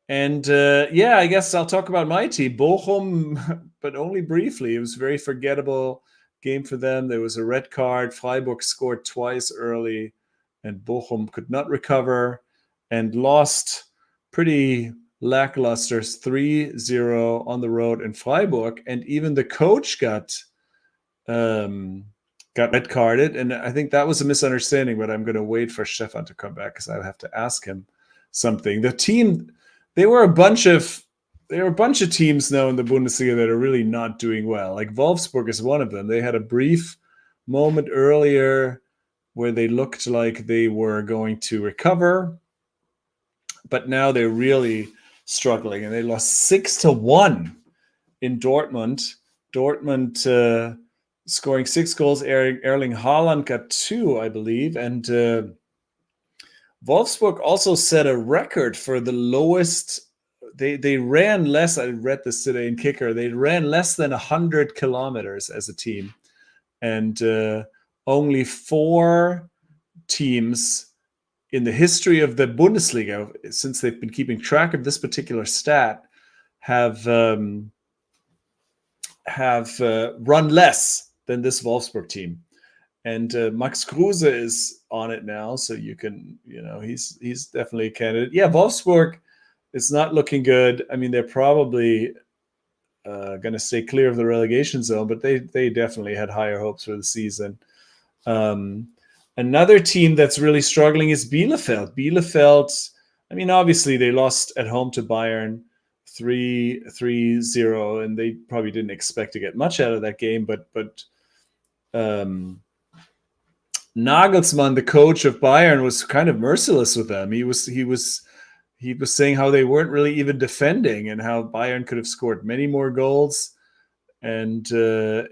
And I guess I'll talk about my team, Bochum, but only briefly. It was a very forgettable game for them. There was a red card. Freiburg scored twice early. and Bochum could not recover and lost pretty lackluster 3-0 on the road in Freiburg. And even the coach got red carded. And I think that was a misunderstanding, but I'm going to wait for Stefan to come back because I have to ask him something. The team, there were a bunch of teams now in the Bundesliga that are really not doing well. Like Wolfsburg is one of them. They had a brief moment earlier where they looked like they were going to recover, but now they're really struggling, and they lost 6-1 in Dortmund. Dortmund scoring 6 goals. Erling Haaland got 2, I believe, and Wolfsburg also set a record for the lowest. They ran less. I read this today in Kicker. They ran less than 100 kilometers as a team, and only 4 teams in the history of the Bundesliga, since they've been keeping track of this particular stat, have run less than this Wolfsburg team. And Max Kruse is on it now, so you can, he's definitely a candidate. Yeah, Wolfsburg is not looking good. I mean, they're probably going to stay clear of the relegation zone, but they definitely had higher hopes for the season. Another team that's really struggling is Bielefeld. Bielefeld, I mean, obviously they lost at home to Bayern 3-0, and they probably didn't expect to get much out of that game. But Nagelsmann, the coach of Bayern, was kind of merciless with them. He was saying how they weren't really even defending and how Bayern could have scored many more goals. And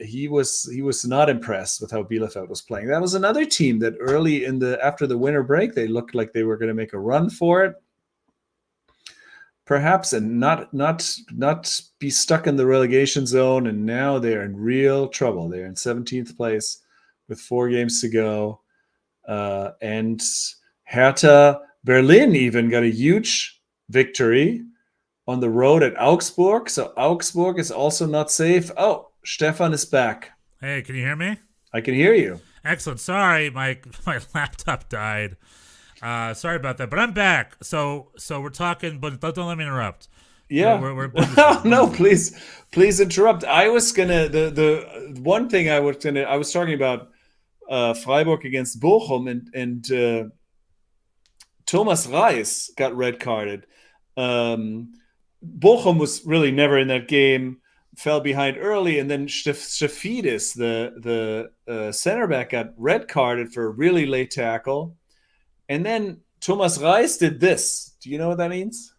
he was not impressed with how Bielefeld was playing. That was another team that early after the winter break, they looked like they were going to make a run for it, perhaps, and not be stuck in the relegation zone. And now they're in real trouble. They're in 17th place with 4 games to go. And Hertha Berlin even got a huge victory on the road at Augsburg. So Augsburg is also not safe. Oh, Stefan is back. Hey, can you hear me? I can hear you. Excellent. Sorry, my laptop died. Sorry about that, but I'm back. So we're talking, but don't let me interrupt. Yeah. We're no, please interrupt. I was gonna the one thing I was talking about Freiburg against Bochum, and Thomas Reis got red carded. Bochum was really never in that game, fell behind early, and then Stefidis, the center back, got red carded for a really late tackle. And then Thomas Reis did this. Do you know what that means?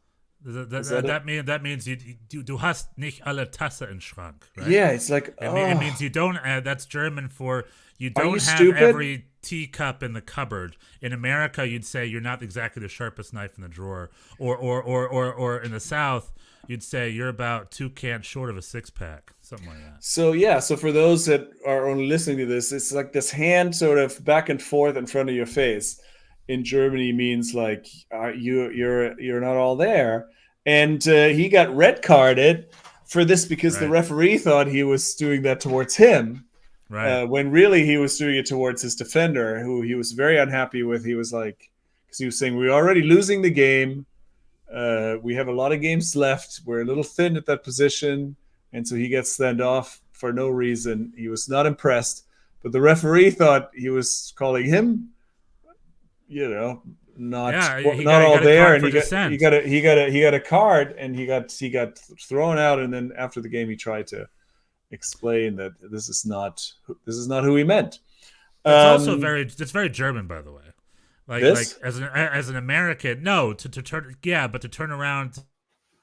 That means du hast nicht alle Tasse im Schrank, right? Yeah, it's like, it means you don't. That's German for you don't have stupid? every teacup in the cupboard. In America, you'd say you're not exactly the sharpest knife in the drawer, or in the South, you'd say you're about 2 cans short of a 6-pack, something like that. So so for those that are only listening to this, it's like this hand sort of back and forth in front of your face. In Germany means like you're not all there, and he got red carded for this because the referee thought he was doing that towards him, right? When really he was doing it towards his defender, who he was very unhappy with. He was like, because he was saying, we're already losing the game, we have a lot of games left, we're a little thin at that position, and so he gets sent off for no reason. He was not impressed, but the referee thought he was calling him, not all there, and he got a card, and he got thrown out. And then after the game, he tried to explain that this is not who he meant. It's also very German, by the way. Like as an American, no, to turn around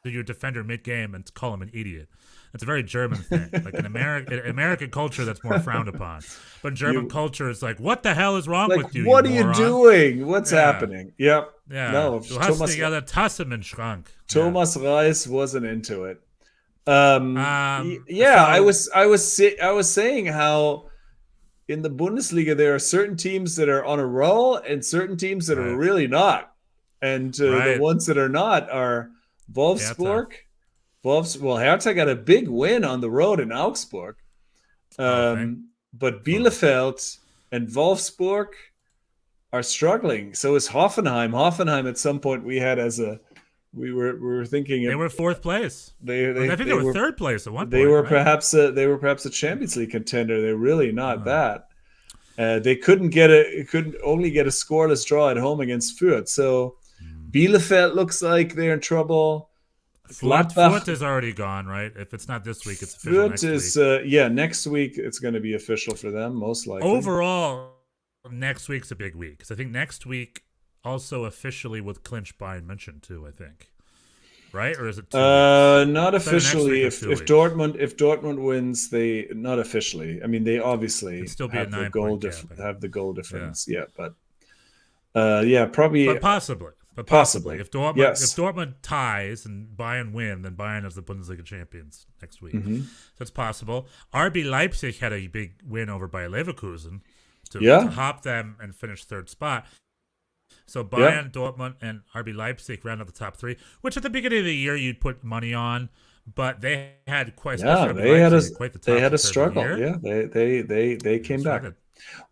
to your defender mid game and call him an idiot. It's a very German thing. Like in American culture, that's more frowned upon. But German culture is like, what the hell is wrong with you? What are you doing? What's happening? Yep. Yeah. No. Du hast die alle Tasse im Schrank. Thomas Reis wasn't into it. I was saying how in the Bundesliga there are certain teams that are on a roll and certain teams that are really not. And the ones that are not are Wolfsburg. Hertha got a big win on the road in Augsburg. But Bielefeld and Wolfsburg are struggling. So is Hoffenheim. Hoffenheim at some point we were thinking they were fourth place. I think they were third place at one point. They were right? perhaps a Champions League contender. They're really not that. They couldn't only get a scoreless draw at home against Fürth. So Bielefeld looks like they're in trouble. Fürth is already gone, right? If it's not this week, it's official next week. Next week it's going to be official for them, most likely. Overall, next week's a big week because I think next week also officially would clinch Bayern München too. I think, right? Or is it 2 weeks? Not officially. If Dortmund wins, they not officially. I mean, they obviously still be have a have the goal difference. Yeah, but probably. But possibly. If Dortmund ties and Bayern win, then Bayern is the Bundesliga champions next week. Mm-hmm. So it's possible. RB Leipzig had a big win over Bayer Leverkusen to hop them and finish third spot. So Bayern, Dortmund, and RB Leipzig round out the top three, which at the beginning of the year you'd put money on, but they had quite they had a struggle. Yeah, they came back.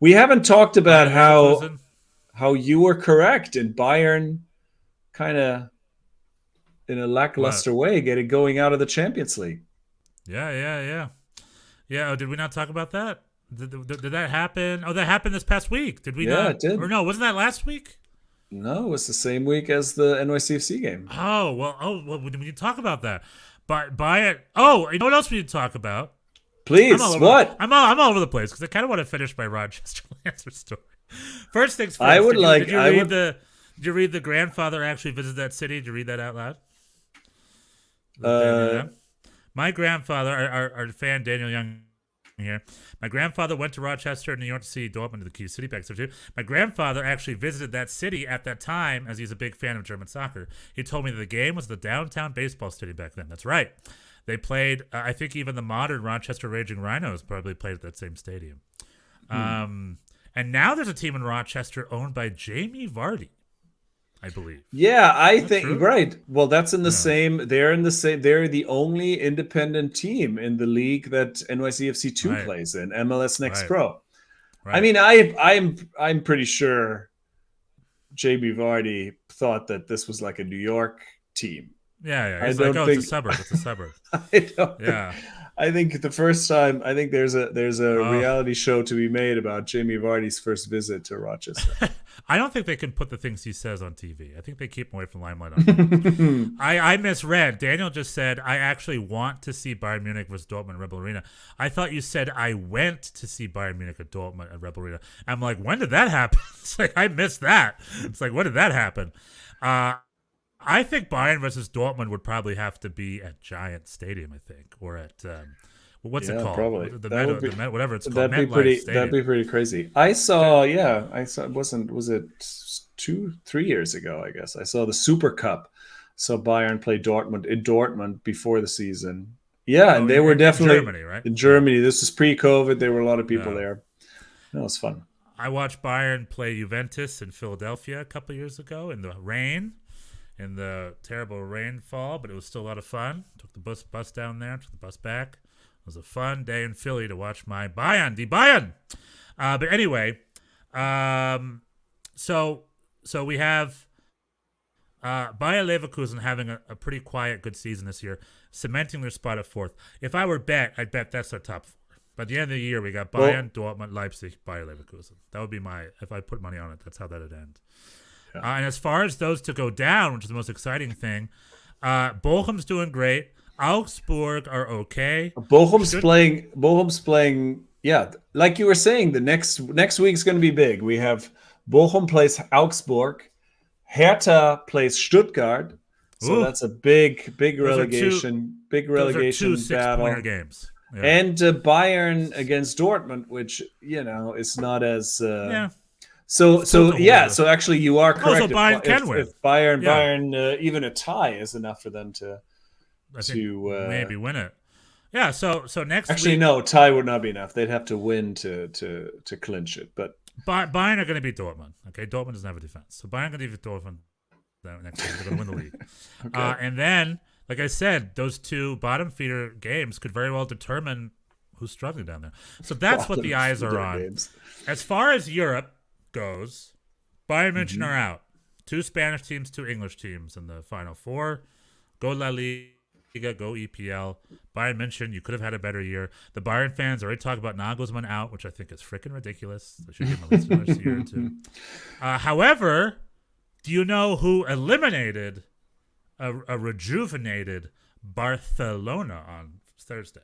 We haven't talked about how you were correct in Bayern. Kind of in a lackluster way, going out of the Champions League. Yeah. Oh, did we not talk about that? Did that happen? Oh, that happened this past week. Did we not? Yeah, it did. Or no, wasn't that last week? No, it was the same week as the NYCFC game. Oh, well, we need to talk about that. But Bayern. Oh, you know what else we need to talk about? Please, what? I'm all over the place because I kind of want to finish my Rochester Lancer story. First things first. Did you read the grandfather actually visited that city? Did you read that out loud? My grandfather, our fan Daniel Young here, my grandfather went to Rochester, New York to see Dortmund, the key city back there too. My grandfather actually visited that city at that time as he's a big fan of German soccer. He told me that the game was the downtown baseball stadium back then. That's right. They played, I think even the modern Rochester Raging Rhinos probably played at that same stadium. And now there's a team in Rochester owned by Jamie Vardy, I believe. Yeah, I think right. Well, that's in the same. They're in the same. They're the only independent team in the league that NYCFC 2 plays in, MLS Next Pro. Right. I mean, I'm pretty sure Jamie Vardy thought that this was like a New York team. Yeah. It's a suburb. It's a suburb. I think the first time, there's a reality show to be made about Jamie Vardy's first visit to Rochester. I don't think they can put the things he says on TV. I think they keep him away from limelight on TV. I misread. Daniel just said, I actually want to see Bayern Munich versus Dortmund at Red Bull Arena. I thought you said I went to see Bayern Munich at Dortmund at Red Bull Arena. I'm like, when did that happen? It's like, I missed that. It's like, when did that happen? I think Bayern versus Dortmund would probably have to be at Giant Stadium, I think, or at what's it called? Probably whatever it's called. That'd be pretty crazy. I saw. Was it 2-3 years ago? I guess I saw the Super Cup. So Bayern played Dortmund in Dortmund before the season. Yeah, and they were definitely in Germany, right? In Germany. This was pre-COVID. There were a lot of people there. That was fun. I watched Bayern play Juventus in Philadelphia a couple years ago in the rain. In the terrible rainfall, but it was still a lot of fun. Took the bus down there, took the bus back. It was a fun day in Philly to watch my Bayern, die Bayern. But anyway, so we have Bayer Leverkusen having a pretty quiet, good season this year, cementing their spot at fourth. If I were I'd bet that's our top four. By the end of the year, we got Bayern, Dortmund, Leipzig, Bayer Leverkusen. That would be if I put money on it, that's how that would end. And as far as those to go down, which is the most exciting thing, Bochum's doing great. Augsburg are okay. Bochum's playing. Yeah, like you were saying, the next week's going to be big. We have Bochum plays Augsburg, Hertha plays Stuttgart. So that's a big relegation two battle. 6-pointer games. Yeah. And Bayern against Dortmund, which is not as. So actually you are correct. So Bayern can win. If Bayern even a tie is enough for them to maybe win it. Yeah, so next actually week, no, tie would not be enough. They'd have to win to clinch it. But Bayern are going to beat Dortmund. Okay, Dortmund doesn't have a defense. So Bayern going to beat Dortmund next week. They're going to win the league. Okay. And then, like I said, those two bottom feeder games could very well determine who's struggling down there. So that's what the eyes are on. Games. As far as Europe goes, Bayern München are out. 2 Spanish teams, 2 English teams in the Final Four. Go La Liga, go EPL. Bayern München, you could have had a better year. The Bayern fans already talk about Nagelsmann out, which I think is freaking ridiculous. They should give him at least another year or 2. However, do you know who eliminated a rejuvenated Barcelona on Thursday?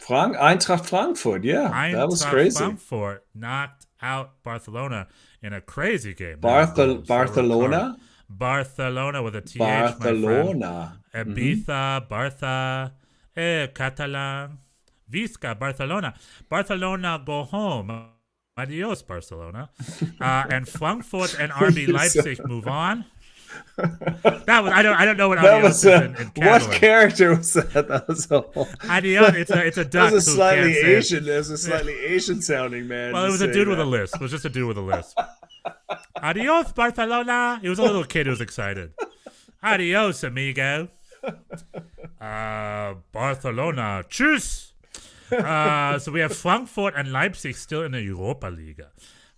Eintracht Frankfurt, yeah. That was crazy. Frankfurt knocked out Barcelona in a crazy game. Barcelona? Barcelona with a TH, Barcelona. Ibiza, Barça, Catalan, Visca, Barcelona. Barcelona, go home. Adios, Barcelona. And Frankfurt and RB Leipzig move on. That was I don't know what adios is in Catalan. What character was that? That was adios. It's a duck. It was a slightly Asian. It was a slightly Asian sounding man. Well, it was a dude with a lisp. It was just a dude with a lisp. Adios, Barcelona. He was a little kid who was excited. Adios, amigo. Barcelona. Tschüss. So we have Frankfurt and Leipzig still in the Europa Liga.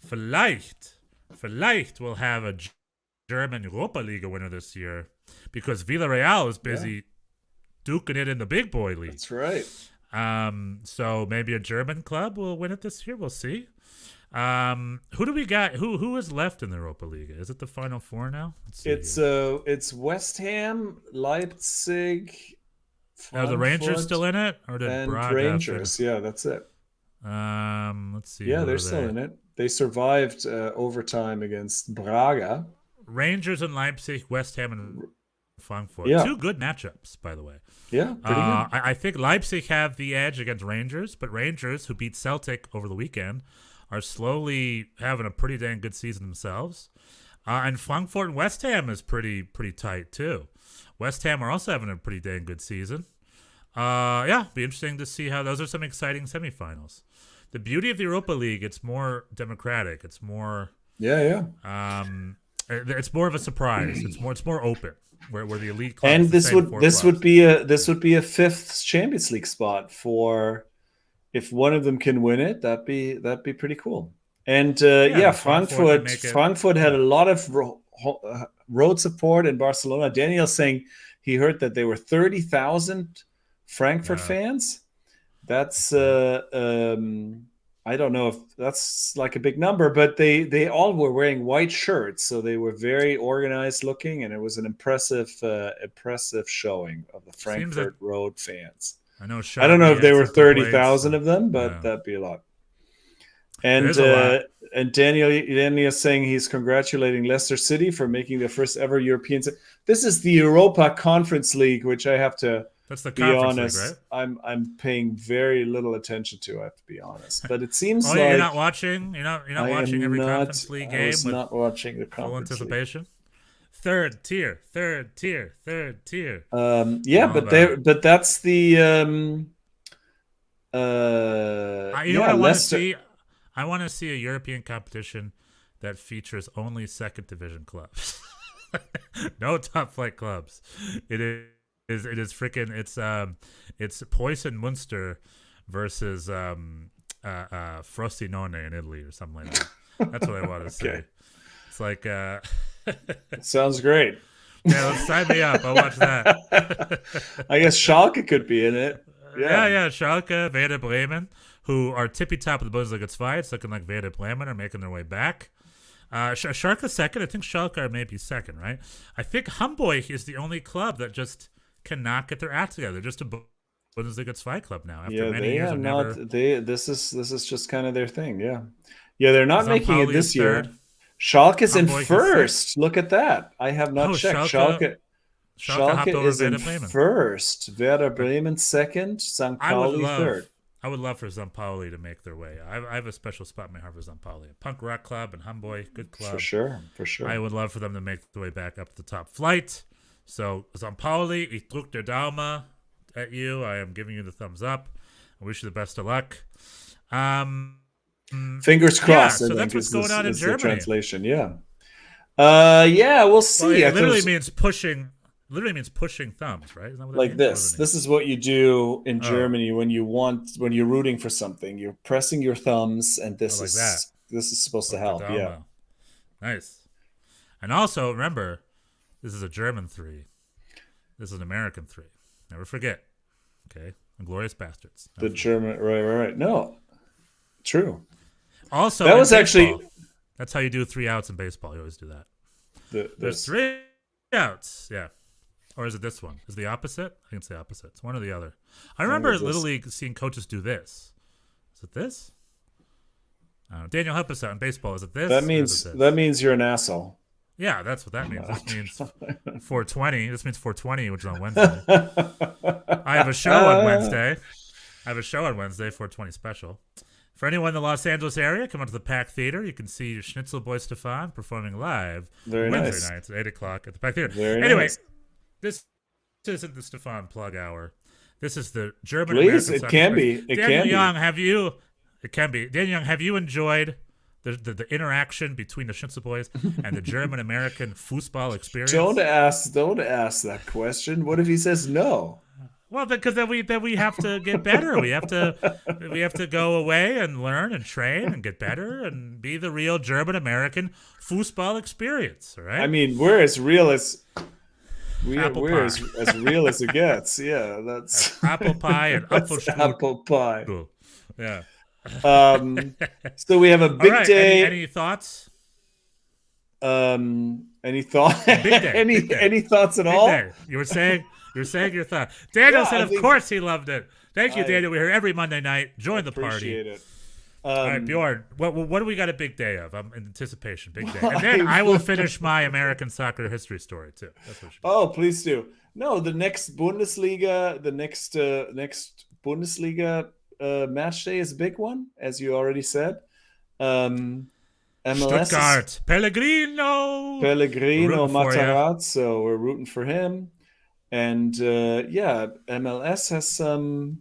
Vielleicht we'll have a German Europa Liga winner this year because Villarreal is busy duking it in the big boy league. That's right. So maybe a German club will win it this year. We'll see. Who do we got? Who is left in the Europa League? Is it the Final Four now? It's West Ham, Leipzig. Are the Rangers still in it, or did Braga Rangers? Yeah, that's it. Let's see. Yeah, they're still in it. They survived overtime against Braga. Rangers and Leipzig, West Ham and Frankfurt. Yeah. 2 good matchups, by the way. Yeah, pretty good. I think Leipzig have the edge against Rangers, but Rangers, who beat Celtic over the weekend, are slowly having a pretty dang good season themselves. And Frankfurt and West Ham is pretty tight, too. West Ham are also having a pretty dang good season. Be interesting to see how those are some exciting semifinals. The beauty of the Europa League, it's more democratic. It's more it's more of a surprise. It's more open, where the elite clubs. And this would be a 5th Champions League spot for if one of them can win it. That'd be pretty cool. And Frankfurt had a lot of road support in Barcelona. Daniel's saying he heard that there were 30,000 Frankfurt fans. That's I don't know if that's like a big number, but they all were wearing white shirts, so they were very organized looking, and it was an impressive showing of the Frankfurt Road fans. I know. I don't know if there were 30,000 of them, but that'd be a lot. And Daniel is saying he's congratulating Leicester City for making their first ever European. This is the Europa Conference League, which I have to. That's the be honest. League, right? I'm paying very little attention to. I have to be honest, but it seems like you're not watching. You're not watching every Conference League game. I was not watching the Conference full anticipation. League. Third tier. But that's the. You know what I want to see? I want to see a European competition that features only second division clubs. No top flight clubs. It is freaking it's Poison Munster versus Frosinone in Italy or something like that. That's what I want to see. It's like sounds great. Yeah, let's sign me up. I'll watch that. I guess Schalke could be in it. Yeah, Schalke, Werder Bremen, who are tippy top of the Bundesliga Cont'd. It's looking like Werder Bremen are making their way back. Schalke second. I think Schalke are maybe second, right? I think Hamburg is the only club that just cannot get their act together. They're just a Bundesliga Cont'd club now. After many years of never... This is just kind of their thing. Yeah, they're not making it this year. Third. Schalke's in first. Look at that. I have not checked. Schalke is in first. Werder Bremen second. St. Pauli third. I would love for St. Pauli to make their way. I have a special spot in my heart for St. Pauli. A punk rock club in Hamburg, good club. For sure. I would love for them to make their way back up to the top flight. So, St. Pauli, ich drück der Daumen at you. I am giving you the thumbs up. I wish you the best of luck. Fingers crossed. So that's what's going on in Germany. Translation, we'll see. Well, it literally means pushing thumbs, right? Isn't that what like this. This is what you do in Germany when you're rooting for something. You're pressing your thumbs, and this is supposed to help. Yeah. Nice. And also, remember, this is a German 3. This is an American 3. Never forget. Okay? Inglorious Bastards. The German, right. No, true. Also, that was baseball, actually. That's how you do 3 outs in baseball. You always do that. There's 3 outs. Yeah. Or is it this one? Is it the opposite? I think it's the opposite. It's one or the other. I remember at Little League seeing coaches do this. Is it this? I don't know. Daniel, help us out in baseball. Is it this? That means you're an asshole. Yeah, that's what that means. This means 420. This means 420, which is on Wednesday. I have a show on Wednesday. 420 special. For anyone in the Los Angeles area, come out to the Pack Theater. You can see your Schnitzel boy Stefan performing live Wednesday nights at 8 o'clock at the Pack Theater. Anyway, this isn't the Stefan plug hour. This is the German American. It can be. Daniel Young, have you? It can be. Daniel Young, have you enjoyed the interaction between the Schnitzel boys and the German American football experience? Don't ask that question. What if he says no? Well, because then we have to get better. We have to go away and learn and train and get better and be the real German American football experience. All right. I mean, we're as real as as real as it gets. Yeah, that's apple pie and apple pie. Cool. Yeah. So we have a big day. Any thoughts? Any thought? Big day. Any thoughts at big all? Day. You were saying your thought. Daniel said, of course he loved it. Thank you, Daniel. We're here every Monday night. Join the party. Appreciate it. All right, Bjorn. What do we got a big day of? I'm in anticipation. Big day, and then I will finish my American soccer history story too. That's what. Oh, please do. No, the next Bundesliga, next Bundesliga match day is a big one, as you already said. MLS Stuttgart, Pellegrino Matarazzo. We're rooting for him, and MLS has some.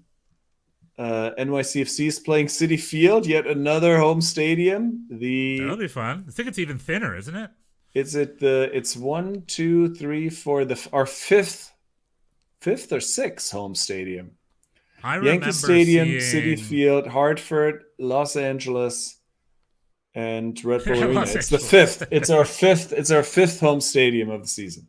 NYCFC is playing Citi Field, yet another home stadium. That'll be fun. I think it's even thinner, isn't it? It's 1, 2, 3, 4. Our fifth or sixth home stadium. I remember Yankee Stadium, seeing... Citi Field, Hartford, Los Angeles, and Red Bull Arena. It's the fifth. It's our fifth home stadium of the season.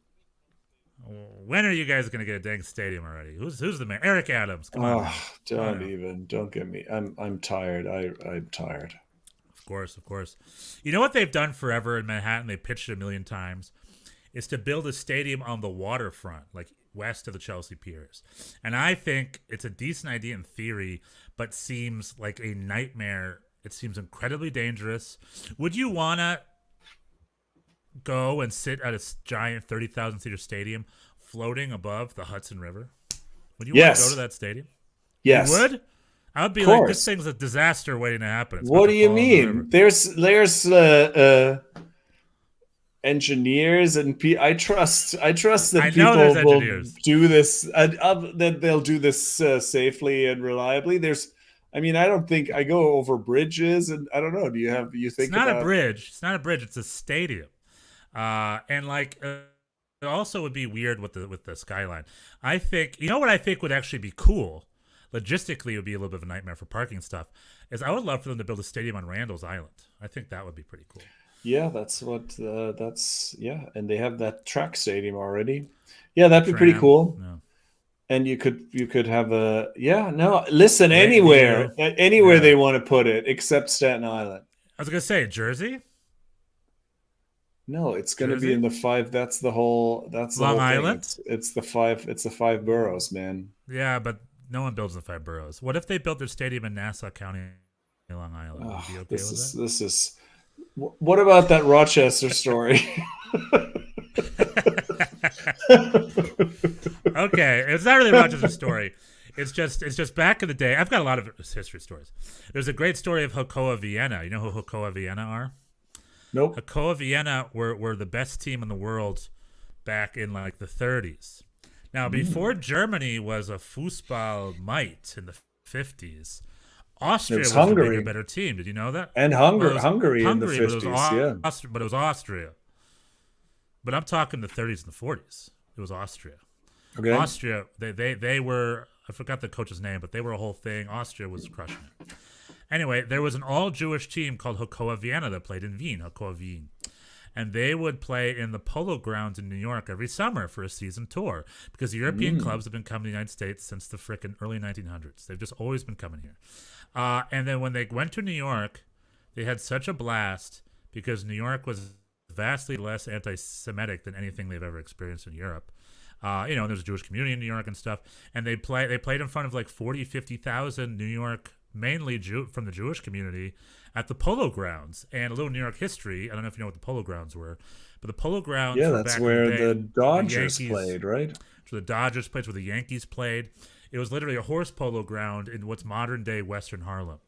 When are you guys going to get a dang stadium already? Who's the man? Eric Adams. Come on. Don't get me. I'm tired. I'm tired. Of course. You know what they've done forever in Manhattan? They pitched it a million times. Is to build a stadium on the waterfront, like west of the Chelsea Piers. And I think it's a decent idea in theory, but seems like a nightmare. It seems incredibly dangerous. Would you want to go and sit at a giant 30,000 seater stadium floating above the Hudson River? Would you want to go to that stadium? Yes. You would? I would be like, this thing's a disaster waiting to happen. What do you mean? There's engineers and I trust that people will do this. That they'll do this safely and reliably. I don't think I go over bridges, and I don't know. Do you think it's not a bridge? It's not a bridge. It's a stadium. It also would be weird with the skyline. I think, you know what I think would actually be cool, logistically it would be a little bit of a nightmare for parking stuff, is I would love for them to build a stadium on Randall's Island. I think that would be pretty cool. Yeah, and they have that track stadium already. Yeah, that'd be pretty cool. Yeah. And you could have anywhere they want to put it except Staten Island. I was gonna say Jersey. No, it's going to be in the 5. That's the whole. That's the Long whole Island. It's the 5. It's the 5 boroughs, man. Yeah, but no one builds the 5 boroughs. What if they built their stadium in Nassau County, Long Island? Would you be okay with that? This is. What about that Rochester story? Okay, it's not really Rochester's story. It's just back in the day. I've got a lot of history stories. There's a great story of Hakoah Vienna. You know who Hakoah Vienna are? Nope. Hakoah Vienna were the best team in the world back in like the 30s. Now, before Germany was a football might in the 50s, Austria was a bigger, better team. Did you know that? And Hungary in the 50s, but it was Austria. But I'm talking the 30s and the 40s. It was Austria. Okay. Austria, they were, I forgot the coach's name, but they were a whole thing. Austria was crushing it. Anyway, there was an all-Jewish team called Hakoah Vienna that played in Wien, Hakoah Wien. and they would play in the Polo Grounds in New York every summer for a season tour because European clubs have been coming to the United States since the frickin' early 1900s. They've just always been coming here. And then when they went to New York, they had such a blast because New York was vastly less anti-Semitic than anything they've ever experienced in Europe. There's a Jewish community in New York and stuff, and they played in front of like 50,000 New York, mainly from the Jewish community, at the Polo Grounds. And a little New York history. I don't know if you know what the Polo Grounds were, but the Polo Grounds. Yeah, that's where the Dodgers played, right? So the Dodgers played, where the Yankees played. It was literally a horse polo ground in what's modern day Western Harlem.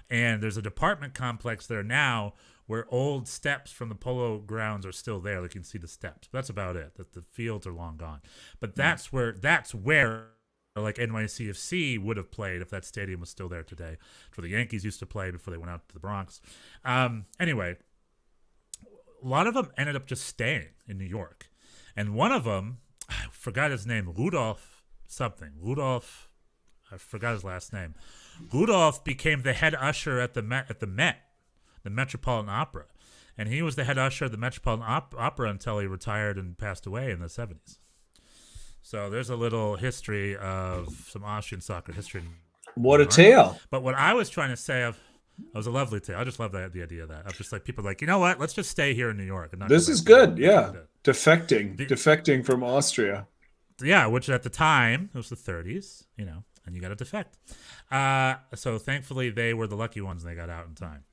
And there's a department complex there now where old steps from the Polo Grounds are still there. You can see the steps. That's about it. The fields are long gone. But that's where like NYCFC would have played if that stadium was still there today. It's where the Yankees used to play before they went out to the Bronx. Anyway, a lot of them ended up just staying in New York. And one of them, I forgot his name, Rudolph, I forgot his last name. Rudolph became the head usher at the Met, the Metropolitan Opera. And he was the head usher at the Metropolitan Opera until he retired and passed away in the 70s. So there's a little history of some Austrian soccer history. What a tale. But what I was trying to say it was a lovely tale. I just love the idea of that. I'm just like, people are like, you know what? Let's just stay here in New York. And not this is good, yeah. Defecting from Austria. Yeah, which at the time, it was the 30s, and you got to defect. So thankfully, they were the lucky ones and they got out in time.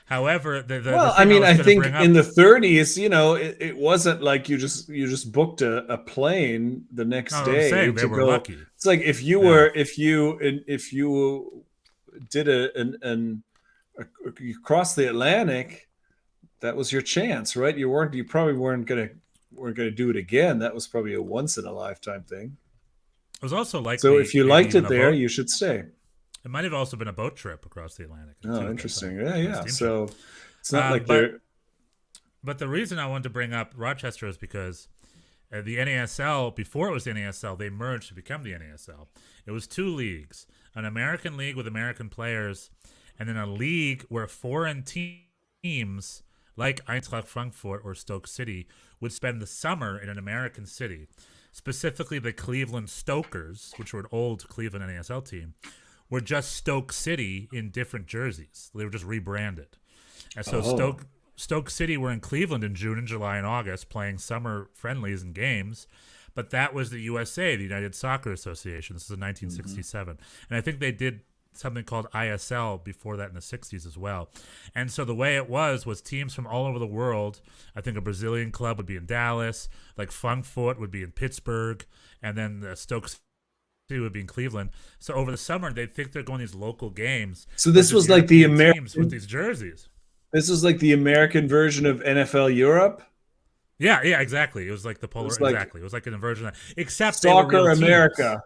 However, I think in the 30s, it wasn't like you just booked a plane the next day. They were lucky. It's like if you did you crossed the Atlantic, that was your chance, right? You probably weren't gonna do it again. That was probably a once in a lifetime thing. It was also like, so if you liked it there, you should stay. It might have also been a boat trip across the Atlantic. Oh, interesting. Yeah. So it's not like they're. But the reason I wanted to bring up Rochester is because the NASL, before it was the NASL, they merged to become the NASL. It was two leagues: an American league with American players, and then a league where foreign teams like Eintracht Frankfurt or Stoke City would spend the summer in an American city. Specifically, the Cleveland Stokers, which were an old Cleveland NASL team, were just Stoke City in different jerseys. They were just rebranded. And so Stoke City were in Cleveland in June and July and August playing summer friendlies and games. But that was the USA, the United Soccer Association. This is in 1967. And I think they did something called ISL before that in the 60s as well. And so the way it was teams from all over the world. I think a Brazilian club would be in Dallas, like Frankfurt would be in Pittsburgh, and then the Stoke City would be in Cleveland. So over the summer, they'd think they're going to these local games. So this was like the American teams with these jerseys. This was like the American version of NFL Europe. Yeah, exactly. It was like the polar. Exactly, it was like an version of that, except Soccer America.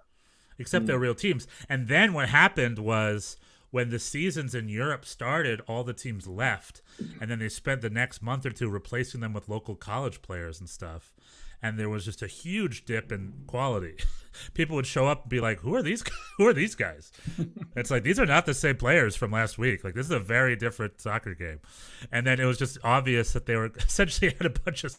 Except they're real teams. And then what happened was when the seasons in Europe started, all the teams left, and then they spent the next month or two replacing them with local college players and stuff. And there was just a huge dip in quality. People would show up and be like, "Who are these? Who are these guys?" It's like, these are not the same players from last week. Like, this is a very different soccer game. And then it was just obvious that they were essentially had a bunch of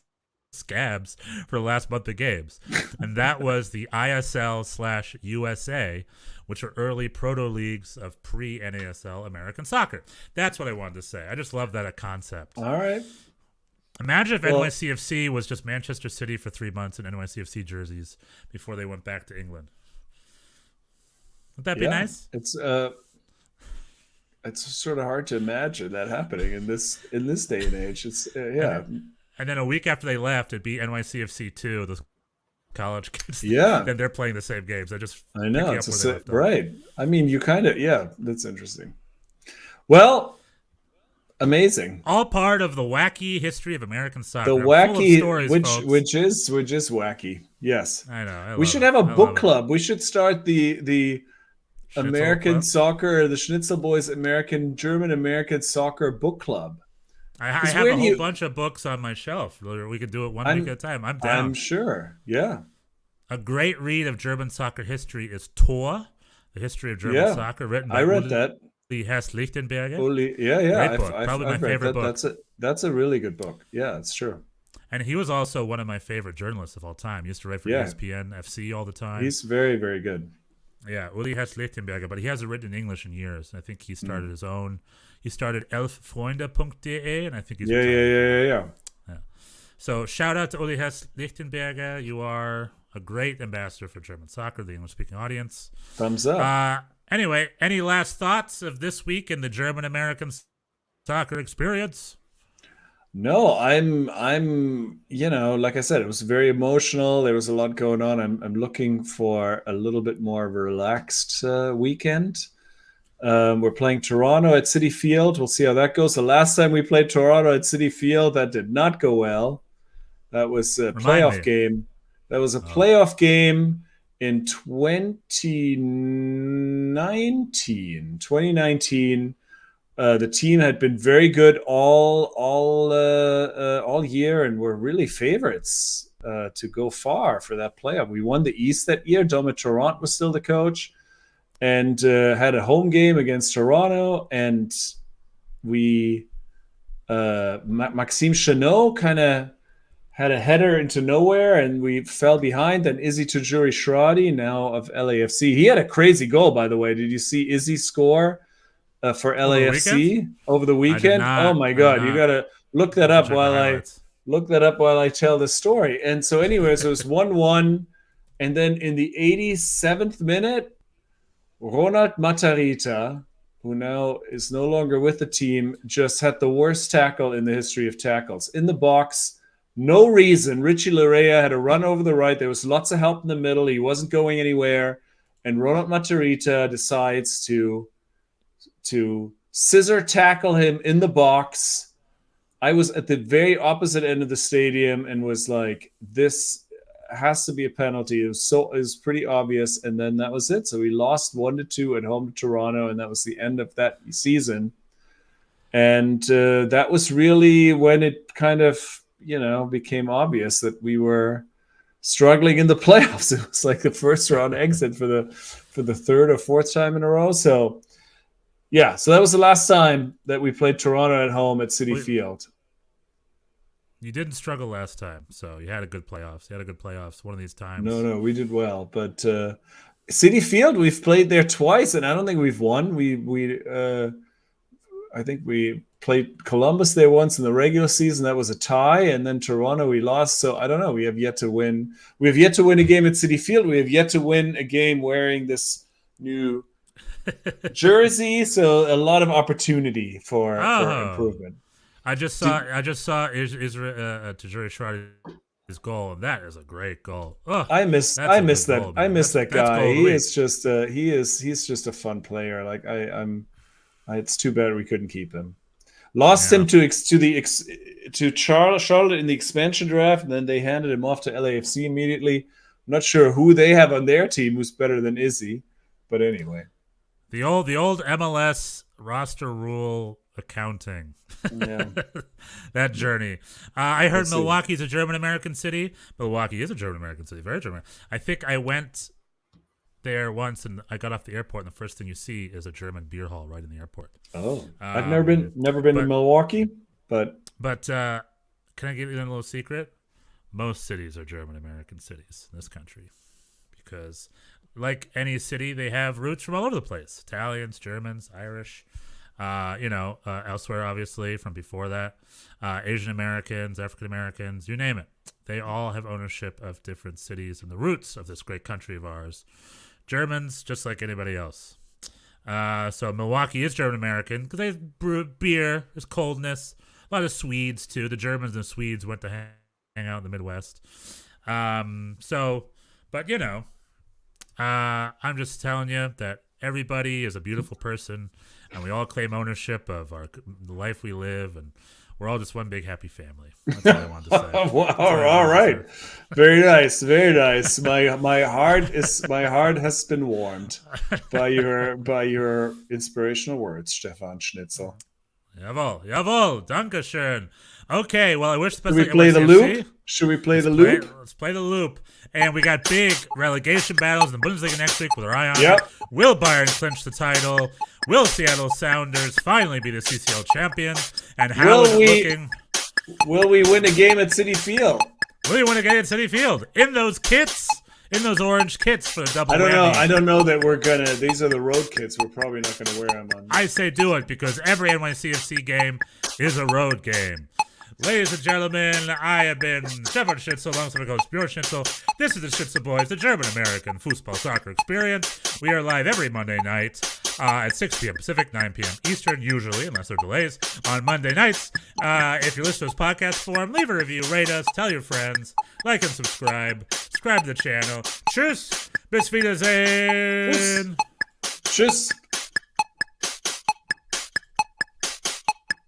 scabs for the last month of games. And that was the ISL/USA, which are early proto leagues of pre-NASL American soccer. That's what I wanted to say. I just love that concept. All right. Imagine if NYCFC was just Manchester City for 3 months in NYCFC jerseys before they went back to England. Would that be nice? It's sort of hard to imagine that happening in this day and age. It's And then a week after they left, it'd be NYCFC 2, the college kids. Yeah. Then they're playing the same games. I know. Right. I mean, you kind of, that's interesting. Well, amazing. All part of the wacky history of American soccer. The wacky, stories, which is wacky. Yes. I know. We should have a book club. We should start the American club? Soccer, the Schnitzel Boys German-American Soccer Book Club. I have a whole bunch of books on my shelf. We could do it one week at a time. I'm down. I'm sure. Yeah. A great read of German soccer history is Tor, the history of German soccer, written by Uli Hess-Lichtenberger. Great book. Probably my favorite book. That's a really good book. Yeah, it's true. And he was also one of my favorite journalists of all time. He used to write for ESPN FC all the time. He's very, very good. Yeah, Uli Hess Lichtenberger, but he hasn't written in English in years. I think he started his own. He started elffreunde.de, and I think he's Yeah. So shout out to Uli Hess Lichtenberger. You are a great ambassador for German soccer, the English-speaking audience. Thumbs up. Anyway, any last thoughts of this week in the German-American soccer experience? No, I'm like I said, it was very emotional. There was a lot going on. I'm looking for a little bit more of a relaxed weekend. We're playing Toronto at Citi Field. We'll see how that goes. The last time we played Toronto at Citi Field, that did not go well. That was a playoff game. That was a playoff game in 2019. 2019. The team had been very good all year, and were really favorites to go far for that playoff. We won the East that year. Dominic Torrent was still the coach, and had a home game against Toronto. And we Maxime Chanot kind of had a header into nowhere, and we fell behind. Then Izzy Tajuri-Shradi, now of LAFC, he had a crazy goal, by the way. Did you see Izzy score for LAFC over the weekend? Oh my God, you gotta look that up while I tell this story. And so, anyways, it was 1-1, and then in the 87th minute, Ronald Matarrita, who now is no longer with the team, just had the worst tackle in the history of tackles in the box. No reason. Richie Larea had a run over the right. There was lots of help in the middle. He wasn't going anywhere, and Ronald Matarrita decides to scissor tackle him in the box. I was at the very opposite end of the stadium and was like, this has to be a penalty. It was pretty obvious. And then that was it. So we lost 1-2 at home to Toronto, and that was the end of that season. And that was really when it kind of, became obvious that we were struggling in the playoffs. It was like the first round exit for the third or fourth time in a row. So yeah, so that was the last time that we played Toronto at home at Citi Field. You didn't struggle last time, so you had a good playoffs. One of these times. No, we did well. But Citi Field, we've played there twice, and I don't think we've won. I think we played Columbus there once in the regular season. That was a tie, and then Toronto we lost. So I don't know. We have yet to win. We have yet to win a game at Citi Field. We have yet to win a game wearing this new jersey. So a lot of opportunity for improvement. I just saw Israel Tajuri-Shradi's goal, and that is a great goal. I miss that guy. He's just a fun player. Like it's too bad we couldn't keep him. Lost him to Charlotte in the expansion draft, and then they handed him off to LAFC immediately. I'm not sure who they have on their team who's better than Izzy, but anyway. The old MLS roster rule accounting. Yeah. That journey. I heard Milwaukee's a German-American city. Milwaukee is a German-American city. Very German. I think I went there once, and I got off the airport, and the first thing you see is a German beer hall right in the airport. Oh, I've never been to Milwaukee, but can I give you a little secret? Most cities are German-American cities in this country, because like any city, they have roots from all over the place. Italians, Germans, Irish, elsewhere, obviously, from before that. Asian Americans, African Americans, you name it. They all have ownership of different cities and the roots of this great country of ours. Germans, just like anybody else. So Milwaukee is German American because they brew beer, there's coldness. A lot of Swedes, too. The Germans and Swedes went to hang out in the Midwest. I'm just telling you that everybody is a beautiful person, and we all claim ownership of the life we live, and we're all just one big happy family. That's what I wanted to say. All right. Very nice. Very nice. My heart has been warmed by your inspirational words, Stefan Schnitzel. Jawohl. Dankeschön. Okay, well, I wish the best. Should we play the loop? Let's play the loop. And we got big relegation battles in the Bundesliga next week with our eye on it. Will Bayern clinch the title? Will Seattle Sounders finally be the CCL champions? And how is it looking? Will we win a game at City Field? We want to get at City Field in those kits, in those orange kits for the double. I don't know. whammy. I don't know that we're gonna. These are the road kits. We're probably not gonna wear them on. I say do it because every NYCFC game is a road game. Ladies and gentlemen, I have been Stefan Schnitzel alongside my host Bjorn Schnitzel. This is the Schnitzel Boys, the German-American football soccer experience. We are live every Monday night at 6 p.m. Pacific, 9 p.m. Eastern, usually, unless there are delays, on Monday nights. If you're listening to this podcast form, leave a review, rate us, tell your friends, like and subscribe. Subscribe to the channel. Tschüss, bis Wiedersehen. Tschüss.